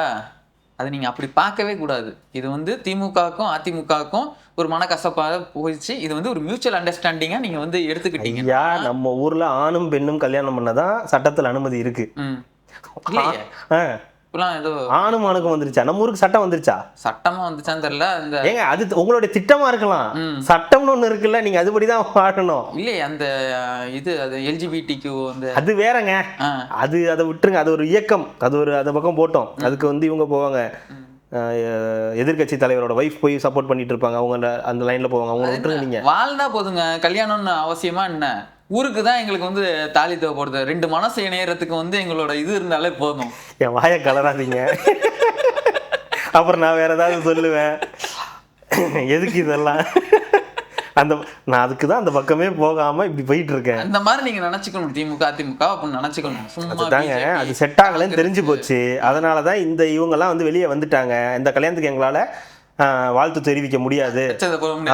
அது நீங்க அப்படி பார்க்கவே கூடாது. இது வந்து திமுகவுக்கும் அதிமுகவுக்கும் ஒரு மனக்கசப்பாக போயிடுச்சு. இது வந்து ஒரு மியூச்சுவல் அண்டர்ஸ்டாண்டிங்கா நீங்க வந்து எடுத்துக்கிட்டீங்க. ஐயா நம்ம ஊர்ல ஆணும் பெண்ணும் கல்யாணம் பண்ணதான் சட்டத்துல அனுமதி இருக்கு. ஏதோ ஆணும் ஆணுக்கும் வந்துருச்சா? நம்ம ஊருக்கு சட்டம் வந்துருச்சா? சட்டமா வந்துச்சான்னு தெரியல. ஏங்க அது உங்களுடைய திட்டமா இருக்கலாம், சட்டம்னு ஒண்ணு இருக்குல்ல, நீங்க அதுபடிதான் வாழணும். இல்லையே அந்த இது அது எல்ஜிபிடிக்கு வந்து அது வேறங்க. அதை விட்டுருங்க, அது ஒரு இயக்கம், அது ஒரு அந்த பக்கம் போட்டோம். அதுக்கு வந்து இவங்க போவாங்க, எதிர்கட்சி தலைவரோட வைஃப் போய் சப்போர்ட் பண்ணிட்டு இருப்பாங்க, அவங்க அந்த லைன்ல போவாங்க. அவங்க விட்டுருங்க, நீங்க வாழ்ந்தா போதுங்க. கல்யாணம்னு அவசியமா என்ன? ஊருக்கு தான் எங்களுக்கு வந்து தாலி தேவைப்படுது. 2 மனசு இணையறதுக்கு வந்து எங்களோட இது இருந்தாலே போதும். என் வாயை கலராதீங்க, அப்புறம் நான் வேற ஏதாவது சொல்லுவேன். எதுக்கு இதெல்லாம்? நான் அதுக்கு தான் அந்த பக்கமே போகாம இப்படி போயிட்டு இருக்கேன். அந்த மாதிரி நீங்க நினைச்சுக்கணும், திமுக அதிமுக அப்படின்னு நினைச்சுக்கணும். அதுதாங்க, அது செட் ஆகலன்னு தெரிஞ்சு போச்சு. அதனாலதான் இந்த இவங்கெல்லாம் வந்து வெளியே வந்துட்டாங்க. இந்த கல்யாணத்துக்கு எங்களால வாழ்த்து தெரிவிக்க முடியாது,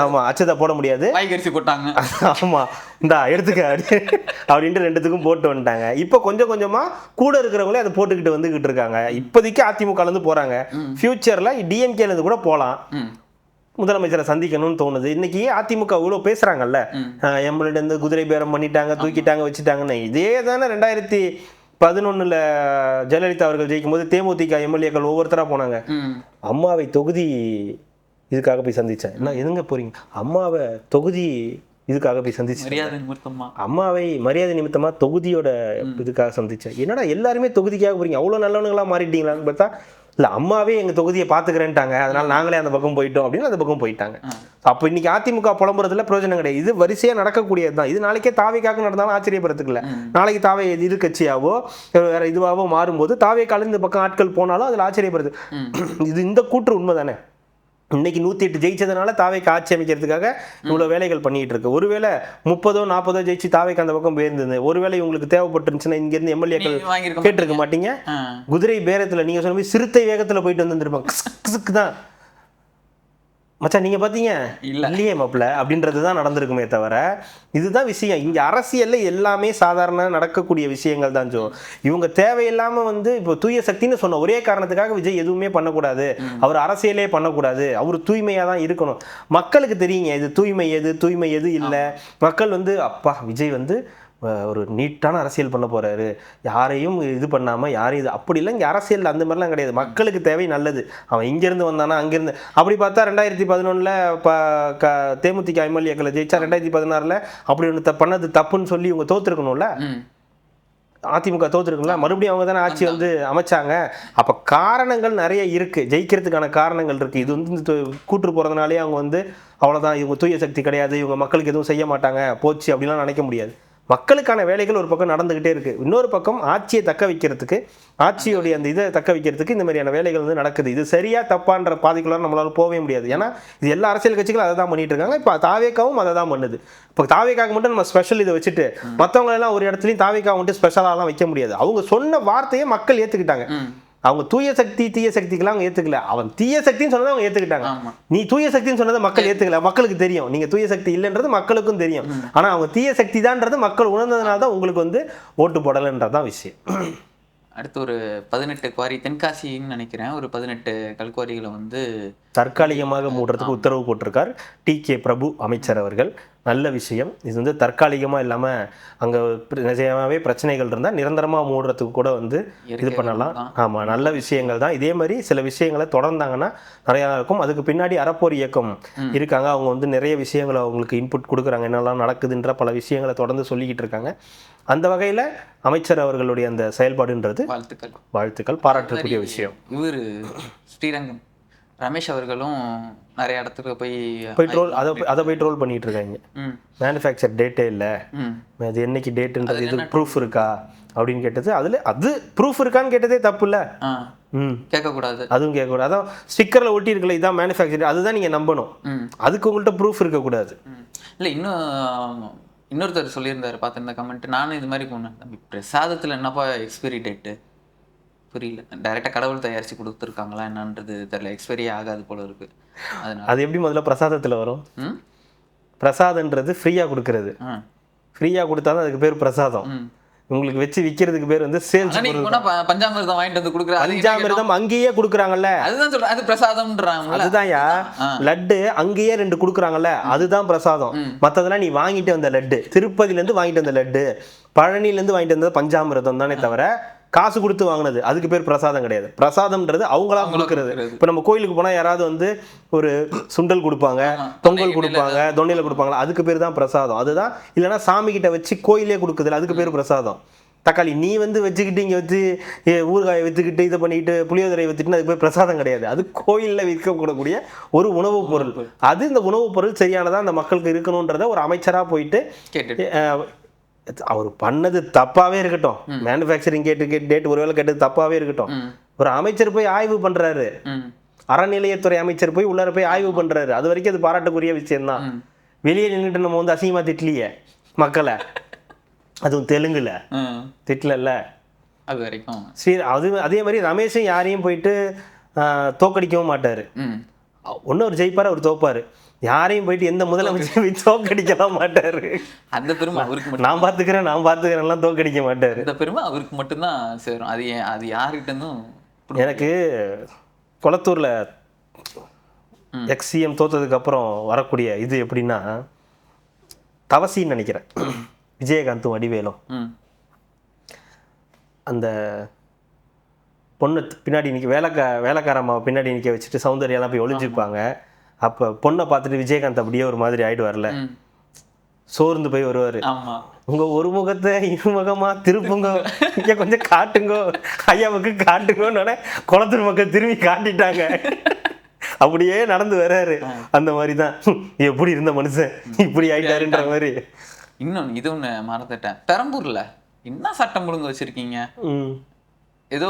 ஆமா அச்சதை போட முடியாது, காய்கறி போட்டாங்க, ஆமா இந்தா எடுத்துக்க அப்படின்ட்டு 2த்துக்கும் போட்டு வந்துட்டாங்க. இப்போ கொஞ்சம் கொஞ்சமா கூட இருக்கிறவங்களே அதை போட்டுக்கிட்டு வந்துகிட்டு இருக்காங்க. இப்போதைக்கு அதிமுகல இருந்து போறாங்க, ஃபியூச்சர்ல டிஎம்கேல இருந்து கூட போலாம். முதலமைச்சரை சந்திக்கணும்னு தோணுது. இன்னைக்கு அதிமுக இவ்வளவு பேசுறாங்கல்ல, எம்எல்ஏ இருந்து குதிரை பேரம் பண்ணிட்டாங்க, தூக்கிட்டாங்க, வச்சுட்டாங்கன்னு. இதே தானே 2011 ஜெயலலிதா அவர்கள் ஜெயிக்கும் போது தேமுதிக எம்எல்ஏக்கள் ஒவ்வொருத்தரா போனாங்க. அம்மாவை தொகுதி இதுக்காக போய் சந்திச்சேன். என்ன எதுங்க போறீங்க? அம்மாவை தொகுதி இதுக்காக போய் சந்திச்சேன். அம்மாவை மரியாதை நிமித்தமா தொகுதியோட இதுக்காக சந்திச்சேன். என்னடா எல்லாருமே தொகுதிக்காக போறீங்க, அவ்வளவு நல்லவனுங்களா மாறிட்டீங்களான்னு பார்த்தா இல்லை, அம்மாவே எங்கள் தொகுதியை பார்த்துக்கிறேன்ட்டாங்க, அதனால நாங்களே அந்த பக்கம் போயிட்டோம் அப்படின்னு அந்த பக்கம் போயிட்டாங்க. அப்போ இன்னைக்கு அதிமுக புலம்புறதுல பிரயோஜனம் கிடையாது. இது வரிசையாக நடக்கக்கூடியது தான். இது நாளைக்கே தாவேக்காக நடந்தாலும் ஆச்சரியப்படுறதுக்கு இல்லை. நாளைக்கு தாவே எதிர்கட்சியாவோ வேற இதுவாகவோ மாறும்போது தாவேக்கால இந்த பக்கம் ஆட்கள் போனாலும் அதில் ஆச்சரியப்படுது. இது இந்த கூற்று உண்மை தானே? இன்னைக்கு 108 ஜெயிச்சதுனால தாவேக்கு ஆட்சி அமைக்கிறதுக்காக இவ்வளவு வேலைகள் பண்ணிட்டு இருக்கு. ஒருவேளை 30-40 ஜெயிச்சு தாவேக்கு அந்த பக்கம் போயிருந்தது, ஒருவேளை உங்களுக்கு தேவைப்பட்டுருந்துச்சுன்னா இங்க இருந்து எம்எல்ஏக்கள் கேட்டிருக்க மாட்டீங்க. குதிரை பேரத்துல நீங்க சொன்ன சிறுத்தை வேகத்துல போயிட்டு வந்துருப்பாங்க தான். மச்சான் நீங்க பாத்தீங்க இல்லையே மாப்பிள்ள அப்படின்றதுதான் நடந்திருக்குமே தவிர இதுதான் விஷயம். இங்க அரசியல்ல எல்லாமே சாதாரண நடக்கக்கூடிய விஷயங்கள் தான். இவங்க தேவையில்லாம வந்து இப்போ தூய சக்தின்னு சொன்ன ஒரே காரணத்துக்காக விஜய் எதுவுமே பண்ணக்கூடாது, அவர் அரசியலே பண்ணக்கூடாது, அவர் தூய்மையா தான் இருக்கணும். மக்களுக்கு தெரியுங்க இது தூய்மை எது இல்லை. மக்கள் வந்து அப்பா விஜய் வந்து ஒரு நீட்டான அரசியல் பண்ண போறாரு, யாரையும் இது பண்ணாம யாரையும் இது அப்படி இல்லை. இங்கே அரசியல் அந்த மாதிரிலாம் கிடையாது. மக்களுக்கு தேவை நல்லது. அவன் இங்கிருந்து வந்தானா அங்கிருந்து அப்படி பார்த்தா 2011 தேமுதிக எம்எல்ஏக்களை ஜெயிச்சா 2016 அப்படி ஒன்று பண்ணது தப்புன்னு சொல்லி இவங்க தோத்துருக்கணும்ல. அதிமுக தோத்துருக்குங்களா, மறுபடியும் அவங்க தானே ஆட்சி வந்து அமைச்சாங்க. அப்போ காரணங்கள் நிறைய இருக்கு, ஜெயிக்கிறதுக்கான காரணங்கள் இருக்கு. இது வந்து கூட்டு போறதுனாலே அவங்க வந்து அவ்வளோதான், இவங்க தூய சக்தி கிடையாது, இவங்க மக்களுக்கு எதுவும் செய்ய மாட்டாங்க போச்சு அப்படிலாம் நினைக்க முடியாது. மக்களுக்கான வேலைகள் ஒரு பக்கம் நடந்துகிட்டே இருக்கு, இன்னொரு பக்கம் ஆட்சியை தக்க வைக்கிறதுக்கு, ஆட்சியோடைய அந்த இதை தக்க வைக்கிறதுக்கு இந்த மாதிரியான வேலைகள் வந்து நடக்குது. இது சரியா தப்பான்ற பாதைக்குள்ள நம்மளால போகவே முடியாது. ஏன்னா இது எல்லா அரசியல் கட்சிகளும் அதை தான் பண்ணிட்டு இருக்காங்க. இப்போ தாவேக்காவும் அதை தான் பண்ணுது. இப்போ தாவேக்காக மட்டும் நம்ம ஸ்பெஷல் இதை வச்சுட்டு மற்றவங்க எல்லாம் ஒரு இடத்துலையும் தாவேக்காக மட்டும் ஸ்பெஷலாலாம் வைக்க முடியாது. அவங்க சொன்ன வார்த்தையை மக்கள் ஏற்றுக்கிட்டாங்க. அவங்க தூய சக்தி தீய சக்திக்கெல்லாம் அவங்க ஏத்துக்கல. அவன் தீய சக்தின்னு சொன்னதை அவங்க ஏத்துக்கிட்டாங்க. நீ தூய சக்தின்னு சொன்னதை மக்கள் ஏத்துக்கல. மக்களுக்கு தெரியும் நீங்க தூய சக்தி இல்லைன்றது மக்களுக்கும் தெரியும். ஆனா அவங்க தீய சக்தி தான்ன்றது மக்கள் உணர்ந்ததுனால தான் உங்களுக்கு வந்து ஓட்டு போடலைன்றதான் விஷயம். அடுத்து ஒரு 18 குவாரி தென்காசின்னு நினைக்கிறேன், ஒரு 18 கல்குவாரிகளை வந்து தற்காலிகமாக மூடுறதுக்கு உத்தரவு போட்டிருக்கார் டி.கே. பிரபு அமைச்சர் அவர்கள். நல்ல விஷயம். இது வந்து தற்காலிகமாக இல்லாமல் அங்கே நிஜமாவே பிரச்சனைகள் இருந்தால் நிரந்தரமாக மூடுறதுக்கு கூட வந்து இது பண்ணலாம். ஆமாம், நல்ல விஷயங்கள் தான். இதே மாதிரி சில விஷயங்களை தொடர்ந்தாங்கன்னா நிறையா இருக்கும். அதுக்கு பின்னாடி அறப்போர் இயக்கம் இருக்காங்க, அவங்க வந்து நிறைய விஷயங்களை அவங்களுக்கு இன்புட் கொடுக்குறாங்க, என்னெல்லாம் நடக்குதுன்ற பல விஷயங்களை தொடர்ந்து சொல்லிக்கிட்டு இருக்காங்க. அந்த வகையில் அமைச்சர் அவர்களுடைய அந்த செயல்பாடுன்றது வாழ்த்துக்கள், பாராட்டக்கூடிய விஷயம். இவர் ஸ்ரீரங்கம் ரமேஷ் அவர்களும் நிறைய இடத்துக்கு போய் ட்ரோல் அதை போய் ட்ரோல் பண்ணிட்டு இருக்காங்க. மேனுஃபேக்சர் டேட்டே இல்லை, அது என்னைக்கு டேட்டுன்றது இது ப்ரூஃப் இருக்கா அப்படின்னு கேட்டது. அது ப்ரூஃப் இருக்கான்னு கேட்டதே தப்பு இல்லை. கேட்கக்கூடாது, அதுவும் கேட்கக்கூடாது. அதான் ஸ்டிக்கரில் ஒட்டி இருக்கல இதான் மேனுஃபேக்சர், அதுதான் நீங்கள் நம்பணும். அதுக்கு உங்கள்கிட்ட ப்ரூஃப் இருக்கக்கூடாது. இல்லை இன்னொருத்தர் சொல்லியிருந்தாரு, பார்த்துருந்த கமெண்ட். நானும் இது மாதிரி போனேன், பிரசாதத்தில் என்னப்பா எக்ஸ்பைரி டேட்டு புரியல. டைரெக்டாக கடவுள் தயாரித்து கொடுத்துருக்காங்களா என்னன்றது தெரியல, எக்ஸ்பைரி ஆகாது போல இருக்கு. அதனால அது எப்படி முதல்ல பிரசாதத்தில் வரும்? பிரசாதன்றது ஃப்ரீயாக கொடுக்கறது, ஃப்ரீயாக கொடுத்தா தான் அதுக்கு பேர் பிரசாதம். உங்களுக்கு வச்சு விற்கிறதுக்கு பேர் வந்து சேல்ஸ். பஞ்சாமிர்தம் வாங்கிட்டு வந்து கொடுக்குற பஞ்சாமிர்தம் அங்கேயே கொடுக்குறாங்கல்ல, அதுதான் சொல்றேன், அது பிரசாதம்ன்றாங்க. அதுதான்யா லட்டு அங்கேயே 2 கொடுக்குறாங்கல்ல, அதுதான் பிரசாதம். மற்றதெல்லாம் நீ வாங்கிட்டு வந்த லட்டு, திருப்பதியிலேருந்து வாங்கிட்டு வந்த லட்டு, பழனிலேருந்து வாங்கிட்டு வந்தது பஞ்சாமிர்தம் தானே தவிர காசு கொடுத்து வாங்கினது அதுக்கு பேர் பிரசாதம் கிடையாது. பிரசாதம்ன்றது அவங்களா கொடுக்கறது. இப்போ நம்ம கோயிலுக்கு போனால் யாராவது வந்து ஒரு சுண்டல் கொடுப்பாங்க, பொங்கல் கொடுப்பாங்க, தொன்னையில கொடுப்பாங்களா, அதுக்கு பேர் தான் பிரசாதம். அதுதான். இல்லைன்னா சாமி கிட்ட வச்சு கோயிலே கொடுக்குதுல, அதுக்கு பேர் பிரசாதம். தக்காளி நீ வந்து வச்சுக்கிட்டு இங்கே வச்சு ஊறுகாயை வச்சுக்கிட்டு இதை பண்ணிக்கிட்டு புளியோதரை வச்சுக்கிட்டு அதுக்கு பேர் பிரசாதம் கிடையாது. அது கோயிலில் விற்கக்கூடக்கூடிய ஒரு உணவுப் பொருள். அது இந்த உணவுப் பொருள் சரியானதாக அந்த மக்களுக்கு இருக்கணுன்றத ஒரு அமைச்சராக போயிட்டு அவர் பண்ணது தப்பாவே இருக்கட்டும், மேனுஃபேக்சரிங் டேட் ஒருவேளை கேட்டது தப்பாவே இருக்கட்டும், ஒரு அமைச்சர் போய் ஆய்வு பண்றாரு, அறநிலையத்துறை அமைச்சர் போய் உள்ளார போய் ஆய்வு பண்றாரு, அது வரைக்கும் அது பாராட்டக்கூடிய விஷயம் தான். வெளியே நின்றுட்டு நம்ம வந்து அசிங்கமா திட்டலையே மக்களை, அதுவும் தெலுங்குல திட்டல அது வரைக்கும். சரி, அதே மாதிரி ரமேஷும் யாரையும் போயிட்டு தோக்கடிக்கவும் மாட்டாரு. ஒன்னு ஒரு ஜெயிப்பாரு, அவர் தோப்பாரு. யாரையும் போயிட்டு எந்த முதலமைச்சர் தோக்கடிக்கலாம் மாட்டாரு. அந்த பெருமை அவருக்கு, நான் பாத்துக்கிறேன் தோக்கடிக்க மாட்டாரு. இந்த பெருமை அவருக்கு மட்டும்தான் சேரும். அது யாருக்கிட்ட இருந்தும். எனக்கு கொளத்தூர்ல எக்ஸ்சிஎம் தோத்ததுக்கு அப்புறம் வரக்கூடிய இது எப்படின்னா, தவசின்னு நினைக்கிறேன், விஜயகாந்தும் வடிவேலும் அந்த பொண்ணு பின்னாடி நிற்க வேலைக்காரம்மா பின்னாடி நிற்க வச்சுட்டு சௌந்தர்யாலாம் போய் ஒளிஞ்சிருப்பாங்க. அப்போ பொண்ணை பார்த்துட்டு விஜயகாந்த் அப்படியே ஒரு மாதிரி ஆயிடுவார்ல, சோர்ந்து போய் வருவார். உங்க ஒரு முகத்தை இருமுகமா திருப்புங்க, இங்கே கொஞ்சம் காட்டுங்கோ, ஐயாவுக்கு காட்டுங்கன்னு குளத்தூர் மக்கள் திரும்பி காட்டிட்டாங்க. அப்படியே நடந்து வர்றாரு. அந்த மாதிரி தான் எப்படி இருந்த மனுஷன் இப்படி ஆயிட்டாருன்ற மாதிரி. இன்னொன்று இது ஒன்று மறந்துட்டேன், பெரம்பூர்ல என்ன சட்டம் ஒழுங்கு வச்சிருக்கீங்க? ஏதோ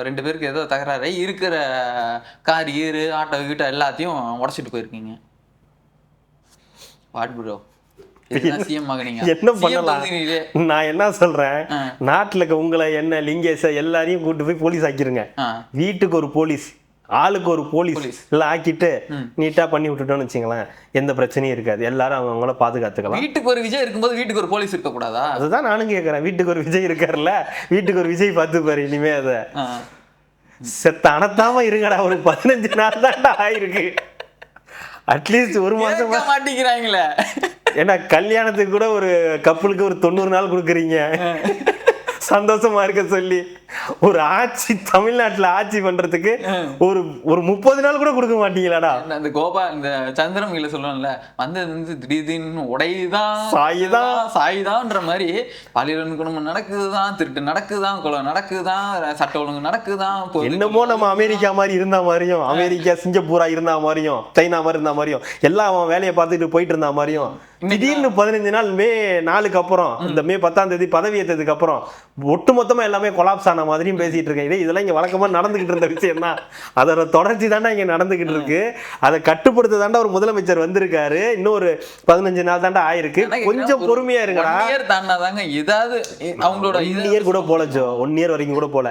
2 பேருக்கு ஏதோ தகராறு, இருக்கிற கார் ஈரு ஆட்டோ கிட்ட எல்லாத்தையும் உடச்சிட்டு போயிருக்கீங்க. வாட் ப்ரோ, என்ன பண்ணலாம்? நான் என்ன சொல்றேன், நாட்டுல உங்களை என்ன லிங்கேஷ எல்லாரையும் கூட்டு போய் போலீஸ் ஆக்கிருங்க. வீட்டுக்கு ஒரு போலீஸ், ஆளுக்கு ஒரு போலீஸ் எல்லாம் ஆக்கிட்டு நீட்டா பண்ணி விட்டுட்டோம்னு வச்சுங்களேன், எந்த பிரச்சனையும் இருக்காது. எல்லாரும் அவங்கள பாதுகாத்துக்கலாம். வீட்டுக்கு ஒரு விஜய் இருக்கும்போது வீட்டுக்கு ஒரு போலீஸ் இருக்க கூடாதா? அதுதான் நானும் கேட்கறேன். வீட்டுக்கு ஒரு விஜய் இருக்காருல்ல, வீட்டுக்கு ஒரு விஜய் பார்த்து பாரு. இனிமே அத செத்த அனத்தாம இருங்கடா, ஒரு 15 நாள் தான்டா ஆயிருக்கு. அட்லீஸ்ட் ஒரு மாசம் மாட்டிக்கிறாங்களே. ஏன்னா கல்யாணத்துக்கு கூட ஒரு கப்பலுக்கு ஒரு 90 நாள் கொடுக்குறீங்க சந்தோஷமா இருக்க சொல்லி. ஒரு ஆட்சி தமிழ்நாட்டுல ஆட்சி பண்றதுக்கு ஒரு 30 நாள் கூட கொடுக்க மாட்டீங்களாடா? இந்த கோபா இந்த சந்திரமுகில சொல்லுவாங்கல்ல, வந்து திடீர்னு உடையுதான் சாயுதான்ற மாதிரி பாலியல் குடும்பம் நடக்குதுதான், திருட்டு நடக்குதான், கொலை நடக்குதான், சட்ட ஒழுங்கு நடக்குதான். என்னமோ நம்ம அமெரிக்கா மாதிரி இருந்தா மாதிரியும், அமெரிக்கா சிங்கப்பூரா இருந்தா மாதிரியும், சைனா மாதிரி இருந்தா மாதிரியும், எல்லாம் அவன் வேலையை பார்த்துட்டு போயிட்டு இருந்தா மாதிரியும், திடீர்னு 15 நாள் மே 4க்கு அப்புறம், இந்த மே 10ஆம் தேதி பதவி ஏற்றதுக்கு அப்புறம் ஒட்டு மொத்தமா எல்லாமே கொலாப்ஸ் ஆன மாதிரியும் பேசிட்டு இருக்கேன். இதெல்லாம் இங்க வழக்கமா நடந்துகிட்டு இருந்த விஷயம் தான். அதோட தொடர்ச்சி தாண்டா இங்க நடந்துகிட்டு இருக்கு. அதை கட்டுப்படுத்த தாண்டா ஒரு முதலமைச்சர் வந்திருக்காரு. இன்னும் ஒரு 15 நாள் தாண்டா ஆயிருக்கு. கொஞ்சம் பொறுமையா இருங்கடா. ஏதாவது அவங்களோட 1 இயர் கூட போல ஜோ, 1 இயர் வரைக்கும் கூட போல,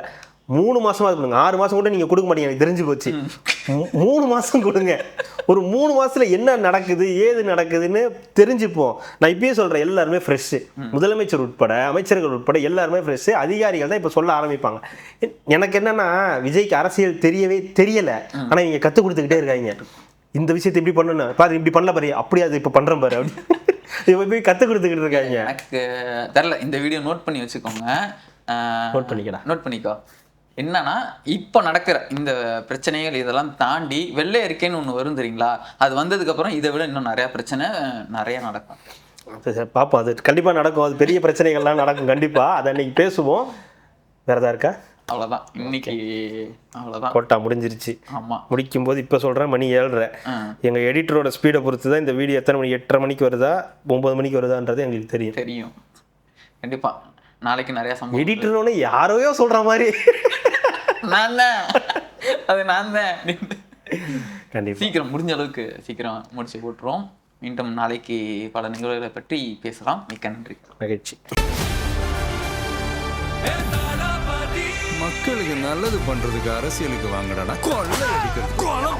3 மாசமா கொடுங்க. 6 மாசம் கூட நீங்க கொடுக்க மாட்டீங்க, எனக்கு தெரிஞ்சு போச்சு. 3 மாசம் கொடுங்க. ஒரு 3 மாசத்துல என்ன நடக்குது ஏது நடக்குதுன்னு தெரிஞ்சுப்போம். நான் இப்பயே சொல்றேன், எல்லாருமே ஃப்ரெஷ், முதலமைச்சர் உட்பட அமைச்சர்கள் உட்பட எல்லாருமே ஃப்ரெஷ். அதிகாரிகள் தான் இப்ப சொல்ல ஆரம்பிப்பாங்க. எனக்கு என்னன்னா, விஜய்க்கு அரசியல் தெரியல, ஆனா இவங்க கத்து கொடுத்துக்கிட்டே இருக்காங்க. இந்த விஷயத்தை இப்படி பண்ணணும் பாரு, இப்படி பண்ணல பாரு, அப்படியே அது இப்ப பண்றேன் பாரு, அப்படி போய் கத்து கொடுத்துக்கிட்டு இருக்காங்க. எனக்கு தெரியல, இந்த வீடியோ நோட் பண்ணி வச்சுக்கோங்க. நோட் பண்ணிக்கோ. என்னன்னா, இப்போ நடக்கிற இந்த பிரச்சனைகள் இதெல்லாம் தாண்டி வெள்ளை அறிக்கைன்னு ஒன்று வரும் தெரியுங்களா? அது வந்ததுக்கு அப்புறம் இதை விட இன்னும் நிறைய பிரச்சனை நிறைய நடக்கும். பாப்போம், அது கண்டிப்பா நடக்கும். அது பெரிய பிரச்சனைகள்லாம் நடக்கும் கண்டிப்பா. அதை அன்னைக்கு பேசுவோம். வேற ஏதாவது இருக்கா? அவ்வளோதான் இன்னைக்கு, அவ்வளோதான் கோட்டா முடிஞ்சிருச்சு. ஆமாம். முடிக்கும் போது இப்போ சொல்கிறேன், மணி 7:30. எங்கள் எடிட்டரோட ஸ்பீடை பொறுத்து தான் இந்த வீடியோ எத்தனை மணி, 8:30 மணிக்கு வருதா 9 மணிக்கு வருதான்றது எங்களுக்கு தெரியும். கண்டிப்பாக நாளைக்கு நிறையா சம்பவம். எடிட்டர்னு யாரோயோ சொல்கிற மாதிரி நான் தான், அது நான் தான். கண்டிப்பாக சீக்கிரம் முடிஞ்ச அளவுக்கு சீக்கிரம் முடிச்சு போட்டுருவோம். மீண்டும் நாளைக்கு பல நிகழ்வுகளை பற்றி பேசலாம். மிக்க நன்றி. மகிழ்ச்சி. மக்களுக்கு நல்லது பண்றதுக்கு அரசியலுக்கு வாங்கடா, கொள்ளை அடிக்கிறது, கொலை